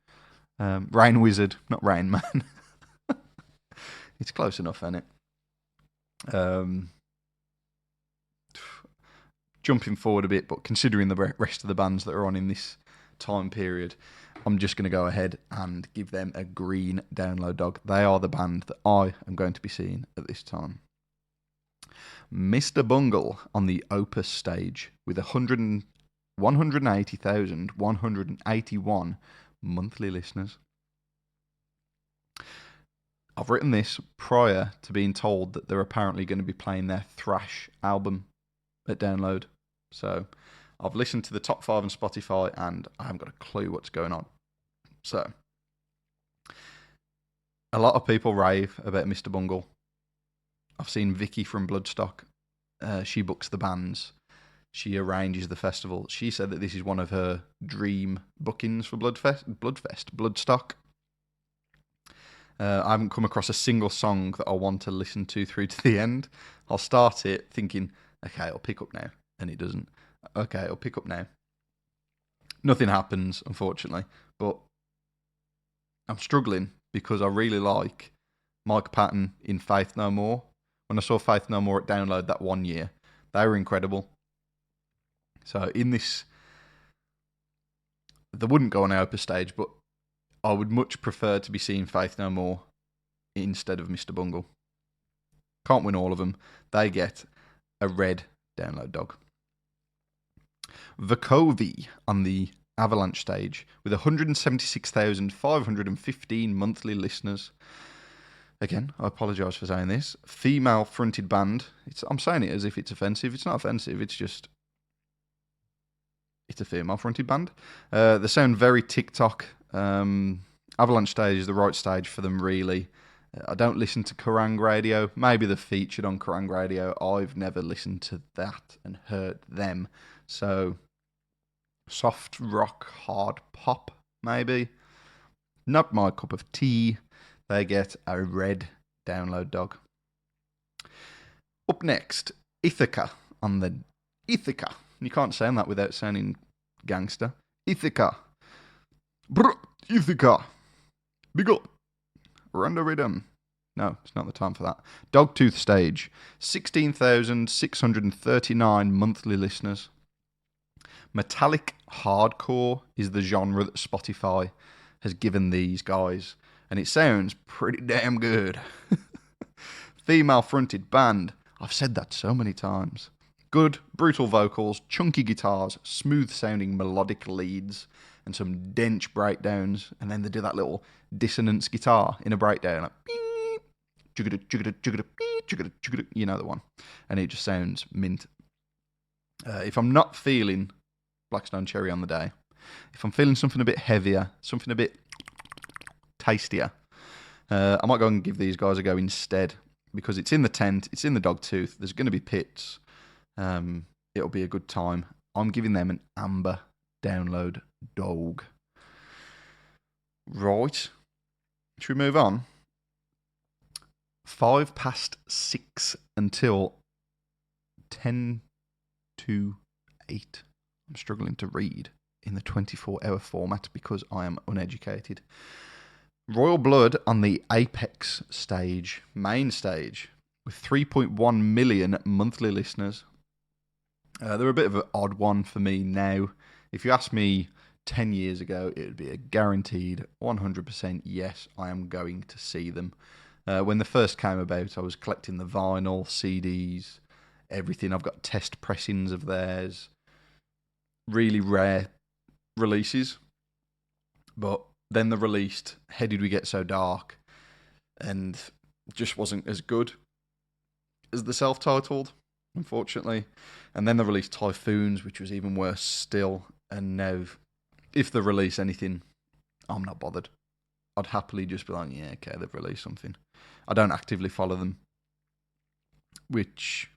Rain Wizard, not Rain Man. It's close enough, isn't it? Jumping forward a bit, but considering the rest of the bands that are on in this time period, I'm just going to go ahead and give them a green download dog. They are the band that I am going to be seeing at this time. Mr. Bungle on the Opus stage with 180,181 monthly listeners. I've written this prior to being told that they're apparently going to be playing their thrash album at Download. So I've listened to the top 5 on Spotify and I haven't got a clue what's going on. So a lot of people rave about Mr. Bungle. I've seen Vicky from Bloodstock. She books the bands. She arranges the festival. She said that this is one of her dream bookings for Bloodstock. I haven't come across a single song that I want to listen to through to the end. I'll start it thinking, okay, it'll pick up now. And it doesn't. Okay, it'll pick up now. Nothing happens, unfortunately. But I'm struggling because I really like Mike Patton in Faith No More. When I saw Faith No More at Download that one year, they were incredible. So in this, they wouldn't go on our Opus stage, but I would much prefer to be seeing Faith No More instead of Mr. Bungle. Can't win all of them. They get a red download dog. Vukovi on the Avalanche stage with 176,515 monthly listeners. Again, I apologise for saying this. Female-fronted band. I'm saying it as if it's offensive. It's not offensive. It's just... It's a female-fronted band. They sound very TikTok. Avalanche stage is the right stage for them, really. I don't listen to Kerrang Radio. Maybe they're featured on Kerrang Radio. I've never listened to that and heard them. So, soft rock, hard pop, maybe. Not my cup of tea. They get a red download dog. Up next, Ithaca on the Ithaca. You can't sound that without sounding gangster. Ithaca. Brr, Ithaca. Big up. Run rhythm. No, it's not the time for that. Dogtooth stage. 16,639 monthly listeners. Metallic hardcore is the genre that Spotify has given these guys. And it sounds pretty damn good. Female-fronted band. I've said that so many times. Good, brutal vocals, chunky guitars, smooth-sounding melodic leads, and some dense breakdowns. And then they do that little dissonance guitar in a breakdown. Like, beep, you know the one. And it just sounds mint. If I'm not feeling Black Stone Cherry on the day, if I'm feeling something a bit heavier, something a bit tastier, I might go and give these guys a go instead, because it's in the tent, it's in the Dogtooth, there's going to be pits, it'll be a good time. I'm giving them an amber download dog. Right, should we move on? 6:05 until 7:50. I'm struggling to read in the 24-hour format because I am uneducated. Royal Blood on the Apex stage, main stage, with 3.1 million monthly listeners. They're a bit of an odd one for me now. If you asked me 10 years ago, it would be a guaranteed 100% yes, I am going to see them. When they first came about, I was collecting the vinyl, CDs, everything. I've got test pressings of theirs. Really rare releases. But Then the released How Did We Get So Dark, and just wasn't as good as the self-titled, unfortunately. And then they released Typhoons, which was even worse still. And now, if they release anything, I'm not bothered. I'd happily just be like, yeah, okay, they've released something. I don't actively follow them, which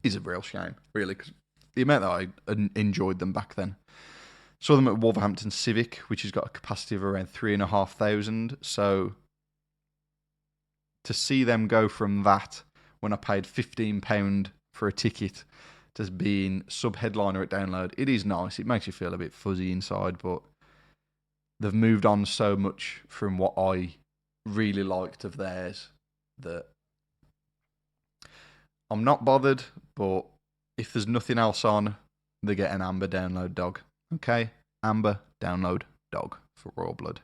is a real shame, really, because the amount that I enjoyed them back then. Saw them at Wolverhampton Civic, which has got a capacity of around 3,500. So to see them go from that, when I paid £15 for a ticket, to being sub-headliner at Download, it is nice. It makes you feel a bit fuzzy inside, but they've moved on so much from what I really liked of theirs that I'm not bothered, but if there's nothing else on, they get an Amber Download dog. Okay? Amber Download dog for Royal Blood.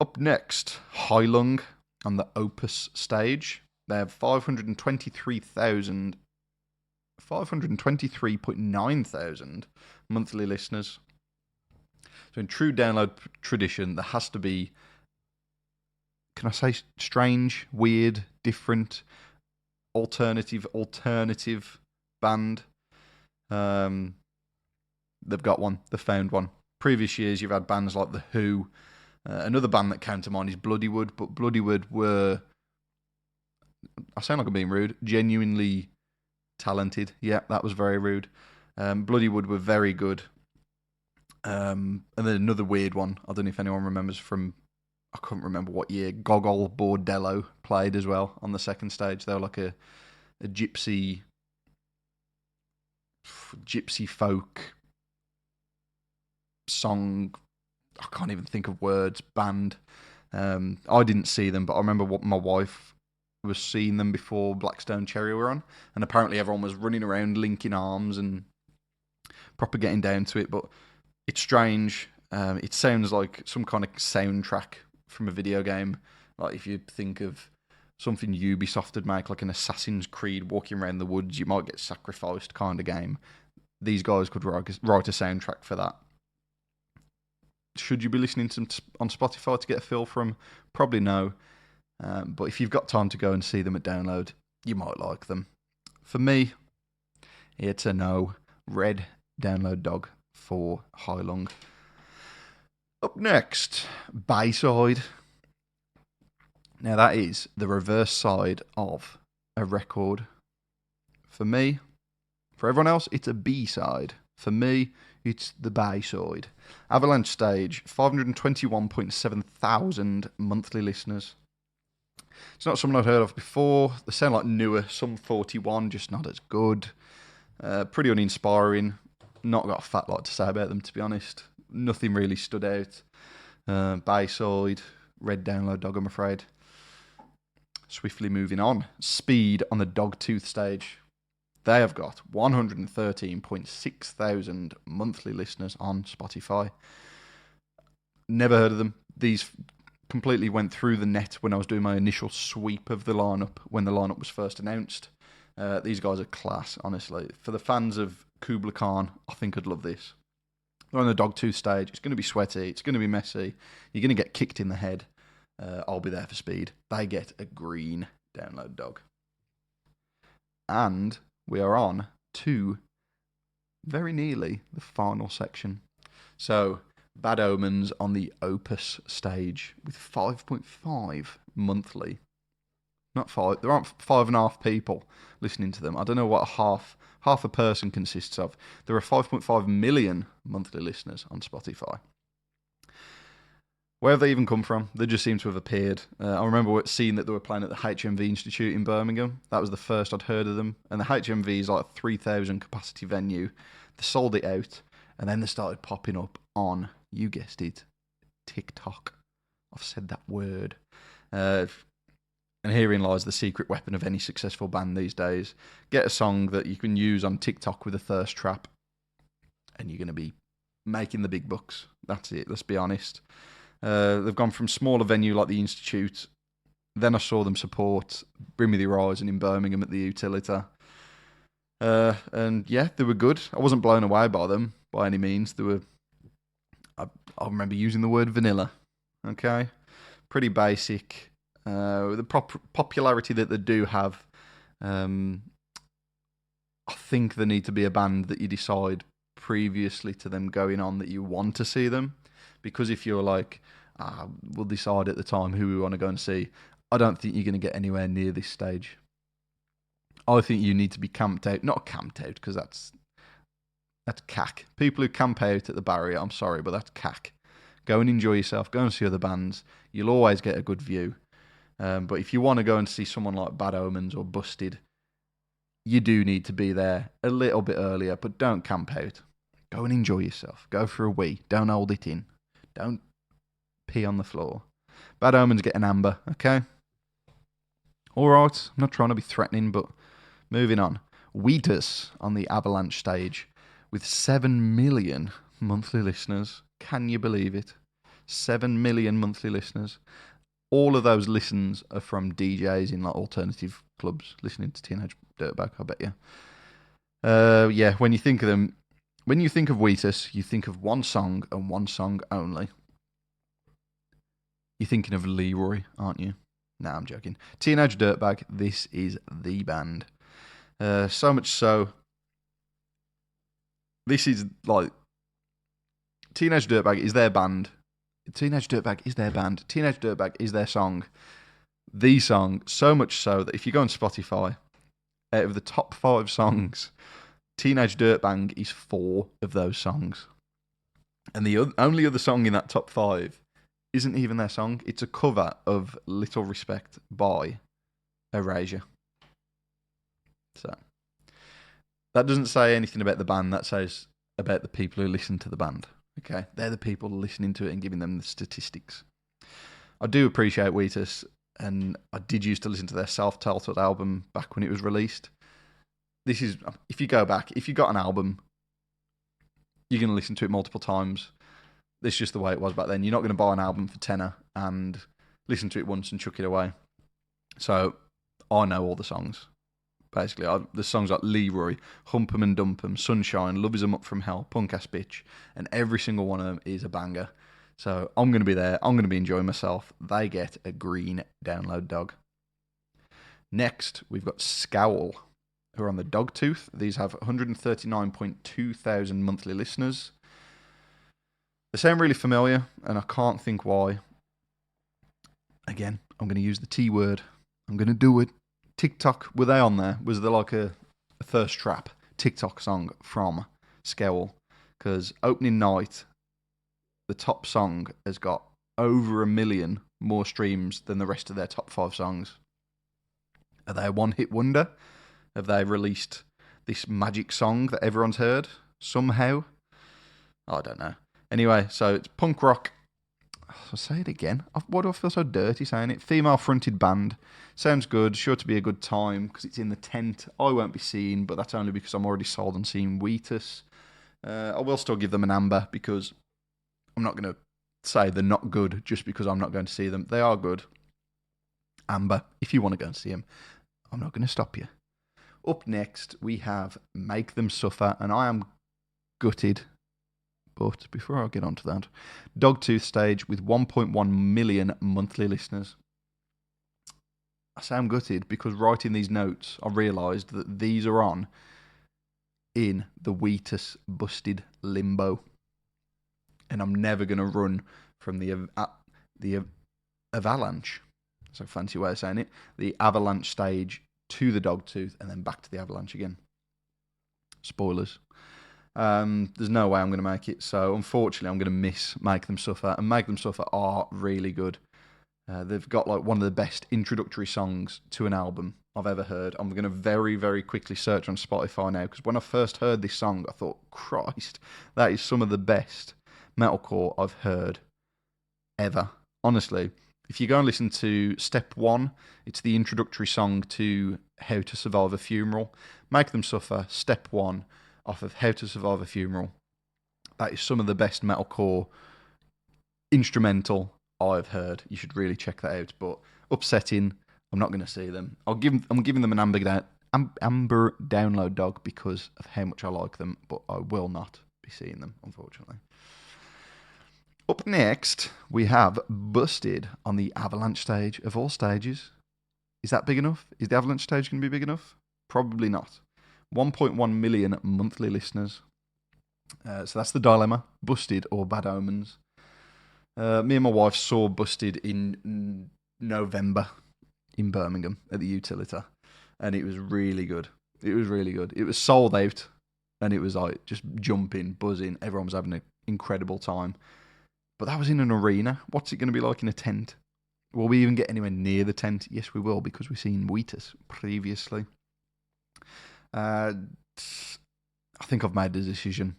Up next, Heilung on the Opus stage. They have 523.9 thousand monthly listeners. So in true Download tradition, there has to be, can I say strange, weird, different, alternative band. They've got one. They've found one. Previous years, you've had bands like The Who. Another band that came to mind is Bloodywood, but Bloodywood were, I sound like I'm being rude, genuinely talented. Yeah, that was very rude. Bloodywood were very good. And then another weird one, I don't know if anyone remembers from, I can't remember what year, Gogol Bordello played as well on the second stage. They were like a gypsy folk song, I can't even think of words, band. I didn't see them, but I remember what my wife was seeing them before Blackstone Cherry were on, and apparently everyone was running around linking arms and proper getting down to it, but it's strange. It sounds like some kind of soundtrack from a video game, like if you think of something Ubisoft would make, like an Assassin's Creed walking around the woods, you might get sacrificed kind of game. These guys could write a soundtrack for that. Should you be listening to them on Spotify to get a feel from? Probably no. But if you've got time to go and see them at Download, you might like them. For me, it's a no. Red Download dog for Heilung. Up next, Bayside. Now that is the reverse side of a record. For me, for everyone else, it's a B-side. For me, it's the Bayside. Avalanche Stage, 521.7 thousand monthly listeners. It's not someone I've heard of before. They sound like newer, Sum 41, just not as good. Pretty uninspiring. Not got a fat lot to say about them, to be honest. Nothing really stood out. Bayside, Red Download dog, I'm afraid. Swiftly moving on. Speed on the Dogtooth stage. They have got 113.6 thousand monthly listeners on Spotify. Never heard of them. These completely went through the net when I was doing my initial sweep of the lineup when the lineup was first announced. These guys are class, honestly. For the fans of Kubla Khan, I think I'd love this. They're on the Dogtooth stage. It's going to be sweaty. It's going to be messy. You're going to get kicked in the head. I'll be there for Speed. They get a green Download dog. And we are on to very nearly the final section. So, Bad Omens on the Opus stage with 5.5 monthly. Not 5. There aren't 5.5 people listening to them. I don't know what half a person consists of. There are 5.5 million monthly listeners on Spotify. Where have they even come from? They just seem to have appeared. I remember seeing that they were playing at the HMV Institute in Birmingham. That was the first I'd heard of them. And the HMV is like a 3,000 capacity venue. They sold it out, and then they started popping up on, you guessed it, TikTok. I've said that word. And herein lies the secret weapon of any successful band these days. Get a song that you can use on TikTok with a thirst trap, and you're going to be making the big bucks. That's it, let's be honest. They've gone from smaller venue like the Institute. Then I saw them support Bring Me the Horizon in Birmingham at the Utilita. And yeah, they were good. I wasn't blown away by them by any means. They were, I remember using the word vanilla. Okay, pretty basic. The popularity that they do have, I think there need to be a band that you decide previously to them going on that you want to see them, because if you're like, we'll decide at the time who we want to go and see, I don't think you're going to get anywhere near this stage. I think you need to be camped out, not camped out, because that's cack. People who camp out at the barrier, I'm sorry, but that's cack. Go and enjoy yourself. Go and see other bands. You'll always get a good view. But if you want to go and see someone like Bad Omens or Busted, you do need to be there a little bit earlier, but don't camp out. Go and enjoy yourself. Go for a wee. Don't hold it in. Don't pee on the floor. Bad Omens get an amber, okay? Alright, I'm not trying to be threatening, but moving on. Wheatus on the Avalanche stage with 7 million monthly listeners. Can you believe it? 7 million monthly listeners. All of those listens are from DJs in like alternative clubs listening to Teenage Dirtbag, I bet you. Yeah, when you think of them, when you think of Wheatus, you think of one song and one song only. You're thinking of Leroy, aren't you? Nah, I'm joking. Teenage Dirtbag, this is the band. So much so, this is like, Teenage Dirtbag is their band. Teenage Dirtbag is their band. Teenage Dirtbag is their song. The song, so much so that if you go on Spotify, out of the top 5 songs, Teenage Dirtbag is 4 of those songs. And the only other song in that top 5 isn't even their song. It's a cover of Little Respect by Erasure. So, that doesn't say anything about the band. That says about the people who listen to the band. Okay, they're the people listening to it and giving them the statistics. I do appreciate Wheatus, and I did used to listen to their self-titled album back when it was released. This is, if you go back, if you got an album, you're going to listen to it multiple times. This is just the way it was back then. You're not going to buy an album for tenner and listen to it once and chuck it away. So, I know all the songs. Basically, the songs like Leroy, Hump 'em and Dump 'em, Sunshine, Love Is 'em Up From Hell, Punk Ass Bitch, and every single one of them is a banger. So I'm going to be there. I'm going to be enjoying myself. They get a green download dog. Next, we've got Scowl, who are on the Dogtooth. These have 139.2 thousand monthly listeners. They sound really familiar, and I can't think why. Again, I'm going to use the T word. I'm going to do it. TikTok, were they on there? Was there like a Thirst Trap TikTok song from Scowl? Because opening night, the top song has got over 1 million more streams than the rest of their top 5 songs. Are they a one-hit wonder? Have they released this magic song that everyone's heard somehow? I don't know. Anyway, so it's punk rock. I'll say it again. Why do I feel so dirty saying it? Female-fronted band. Sounds good. Sure to be a good time because it's in the tent. I won't be seeing, but that's only because I'm already sold on seeing Wheatus. I will still give them an amber because I'm not going to say they're not good just because I'm not going to see them. They are good. Amber, if you want to go and see them, I'm not going to stop you. Up next, we have Make Them Suffer, and I am gutted. But before I get on to that, Dogtooth stage with 1.1 million monthly listeners. I say I'm gutted because writing these notes, I realised that these are on in the Wheatus Busted limbo. And I'm never going to run from the Avalanche. That's a fancy way of saying it. The Avalanche stage to the Dogtooth and then back to the Avalanche again. Spoilers. There's no way I'm going to make it, so unfortunately I'm going to miss Make Them Suffer, and Make Them Suffer are really good. They've got like one of the best introductory songs to an album I've ever heard. I'm going to very, very quickly search on Spotify now, because when I first heard this song, I thought, Christ, that is some of the best metalcore I've heard ever. Honestly, if you go and listen to Step 1, it's the introductory song to How to Survive a Funeral. Make Them Suffer, Step 1, off of How to Survive a Funeral. That is some of the best metalcore instrumental I've heard. You should really check that out. But upsetting, I'm not going to see them. I'm giving them an amber download dog because of how much I like them, but I will not be seeing them, unfortunately. Up next, we have Busted on the Avalanche stage of all stages. Is that big enough? Is the Avalanche stage going to be big enough? Probably not. 1.1 million monthly listeners. So that's the dilemma. Busted or Bad Omens. Me and my wife saw Busted in November in Birmingham at the Utilita. And it was really good. It was really good. It was sold out. And it was like just jumping, buzzing. Everyone was having an incredible time. But that was in an arena. What's it going to be like in a tent? Will we even get anywhere near the tent? Yes, we will, because we've seen Wheatus previously. I think I've made the decision.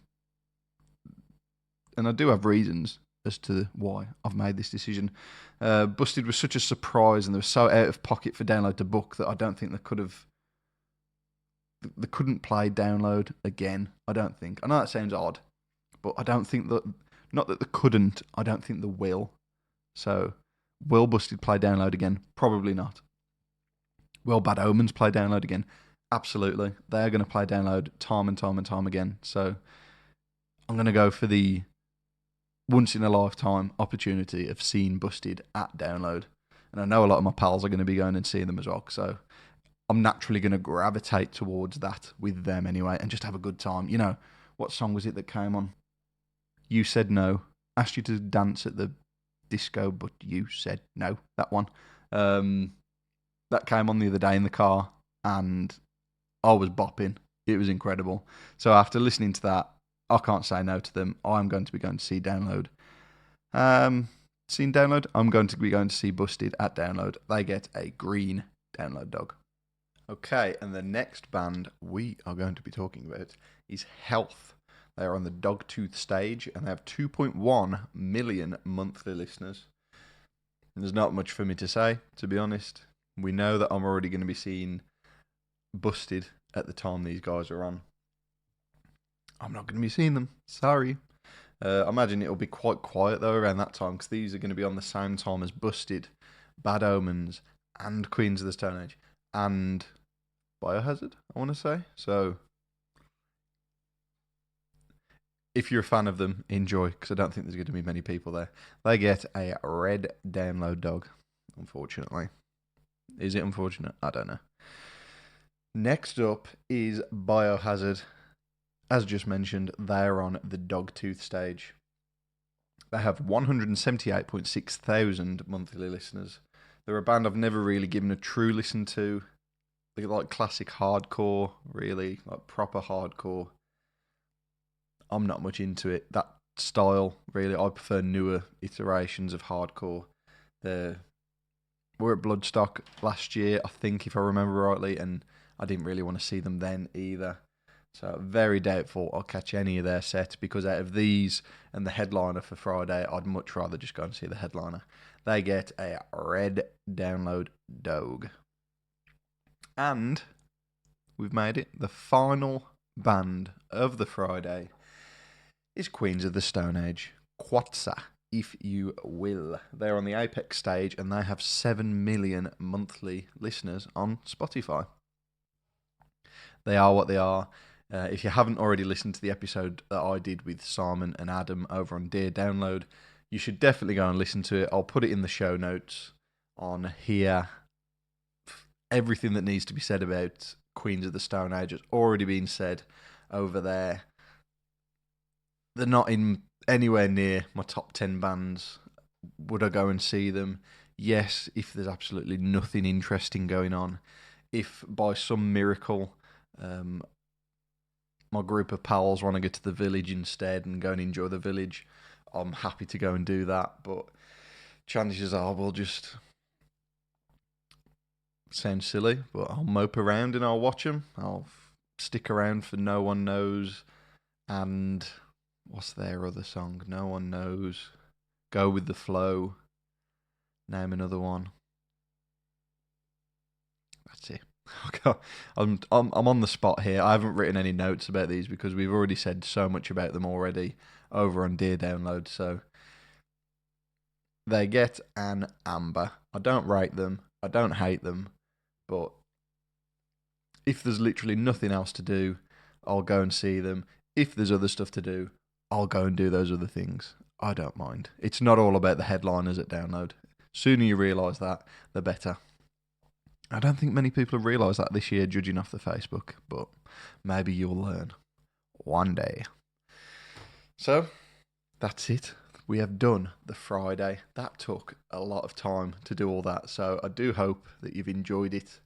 And I do have reasons as to why I've made this decision. Busted was such a surprise, and they were so out of pocket for Download to book that I don't think they could have. They couldn't play Download again, I don't think. I know that sounds odd, but I don't think that. Not that they couldn't, I don't think they will. So, will Busted play Download again? Probably not. Will Bad Omens play Download again? Absolutely. They're going to play Download time and time and time again. So, I'm going to go for the once-in-a-lifetime opportunity of seeing Busted at Download. And I know a lot of my pals are going to be going and seeing them as well. So, I'm naturally going to gravitate towards that with them anyway and just have a good time. You know, what song was it that came on? You Said No. Asked you to dance at the disco, but you said no. That one. That came on the other day in the car, and I was bopping. It was incredible. So after listening to that, I can't say no to them. I'm going to be going to see Download. Seen Download? I'm going to be going to see Busted at Download. They get a green Download dog. Okay, and the next band we are going to be talking about is Health. They are on the Dogtooth stage, and they have 2.1 million monthly listeners. And there's not much for me to say, to be honest. We know that I'm already going to be seeing Busted at the time these guys are on. I'm not going to be seeing them. Sorry. I imagine it'll be quite quiet, though, around that time, because these are going to be on the same time as Busted, Bad Omens, and Queens of the Stone Age, and Biohazard, I want to say. So, if you're a fan of them, enjoy, because I don't think there's going to be many people there. They get a red Download dog, unfortunately. Is it unfortunate? I don't know. Next up is Biohazard. As just mentioned, they're on the Dogtooth stage. They have 178.6 thousand monthly listeners. They're a band I've never really given a true listen to. They like classic hardcore, really, like proper hardcore. I'm not much into it. That style, really. I prefer newer iterations of hardcore. We're at Bloodstock last year, I think, if I remember rightly, and I didn't really want to see them then either. So very doubtful I'll catch any of their sets, because out of these and the headliner for Friday, I'd much rather just go and see the headliner. They get a red Download dog. And we've made it. The final band of the Friday is Queens of the Stone Age, Quatsa, if you will. They're on the Apex stage, and they have 7 million monthly listeners on Spotify. They are what they are. If you haven't already listened to the episode that I did with Simon and Adam over on Dear Download, you should definitely go and listen to it. I'll put it in the show notes on here. Everything that needs to be said about Queens of the Stone Age has already been said over there. They're not in anywhere near my top 10 bands. Would I go and see them? Yes, if there's absolutely nothing interesting going on. If by some miracle my group of pals want to go to the village instead and go and enjoy the village, I'm happy to go and do that. But chances are we'll just... Sounds silly, but I'll mope around and I'll watch them. I'll stick around for No One Knows, and what's their other song? No One Knows. Go With the Flow. Name another one. That's it. I'm on the spot here. I haven't written any notes about these because we've already said so much about them already over on Dear Download. So they get an amber. I don't rate them. I don't hate them. But if there's literally nothing else to do, I'll go and see them. If there's other stuff to do, I'll go and do those other things. I don't mind. It's not all about the headliners at Download. Sooner you realise that, the better. I don't think many people have realised that this year, judging off the Facebook, but maybe you'll learn one day. So, that's it. We have done the Friday. That took a lot of time to do all that, so I do hope that you've enjoyed it.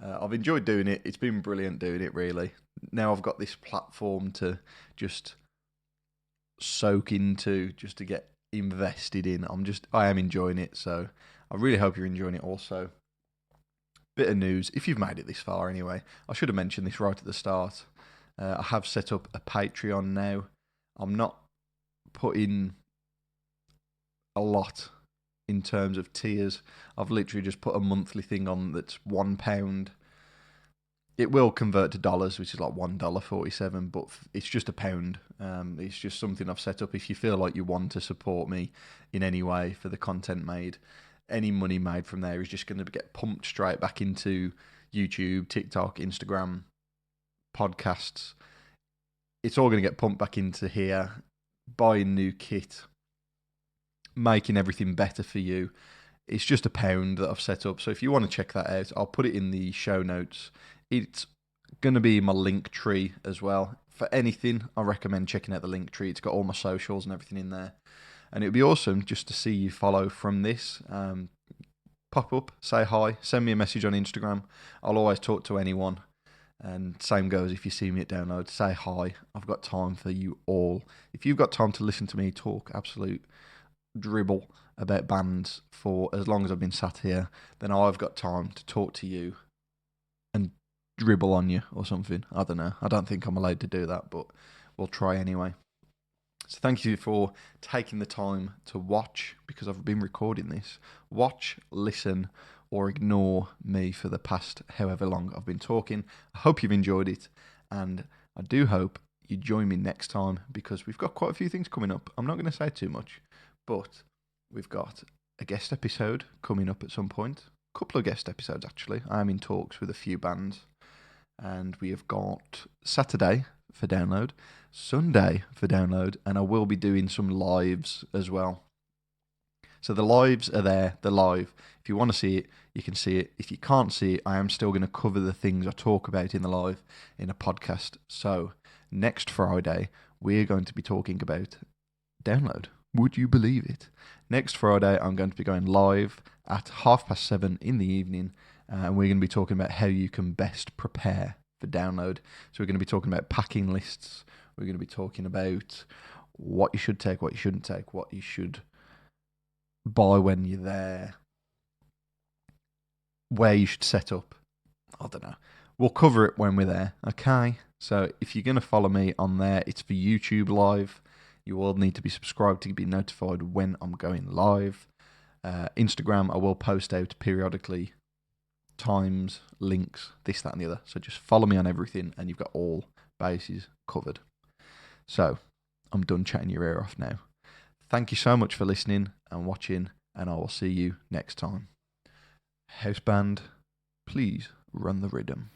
I've enjoyed doing it. It's been brilliant doing it, really. Now I've got this platform to just soak into, just to get invested in. I am enjoying it, so I really hope you're enjoying it also. Bit of news, if you've made it this far anyway, I should have mentioned this right at the start. I have set up a Patreon now. I'm not putting a lot in terms of tiers. I've literally just put a monthly thing on that's £1. It will convert to dollars, which is like $1.47, but it's just £1. It's just something I've set up. If you feel like you want to support me in any way for the content made, any money made from there is just going to get pumped straight back into YouTube, TikTok, Instagram, podcasts. It's all going to get pumped back into here, buying new kit, making everything better for you. It's just £1 that I've set up. So if you want to check that out, I'll put it in the show notes. It's going to be my link tree as well. For anything, I recommend checking out the link tree. It's got all my socials and everything in there. And it would be awesome just to see you follow from this. Pop up, say hi, send me a message on Instagram. I'll always talk to anyone. And same goes if you see me at Download, say hi. I've got time for you all. If you've got time to listen to me talk absolute dribble about bands for as long as I've been sat here, then I've got time to talk to you and dribble on you or something. I don't know. I don't think I'm allowed to do that, but we'll try anyway. So thank you for taking the time to watch, because I've been recording this. Watch, listen, or ignore me for the past however long I've been talking. I hope you've enjoyed it, and I do hope you join me next time, because we've got quite a few things coming up. I'm not going to say too much, but we've got a guest episode coming up at some point. A couple of guest episodes, actually. I am in talks with a few bands, and we have got Saturday for Download, Sunday for Download, and I will be doing some lives as well. So the lives are there, they're live. If you want to see it, you can see it. If you can't see it, I am still going to cover the things I talk about in the live in a podcast. So next Friday, we're going to be talking about Download. Would you believe it? Next Friday, I'm going to be going live at 7:30 in the evening, and we're going to be talking about how you can best prepare for Download. So we're going to be talking about packing lists. We're going to be talking about what you should take, what you shouldn't take, what you should buy when you're there, where you should set up. I don't know. We'll cover it when we're there, okay? So if you're going to follow me on there, it's for YouTube Live. You will need to be subscribed to be notified when I'm going live. Instagram, I will post out periodically times, links, this, that, and the other. So just follow me on everything, and you've got all bases covered. So I'm done chatting your ear off now. Thank you so much for listening and watching, and I will see you next time. House band, please run the rhythm.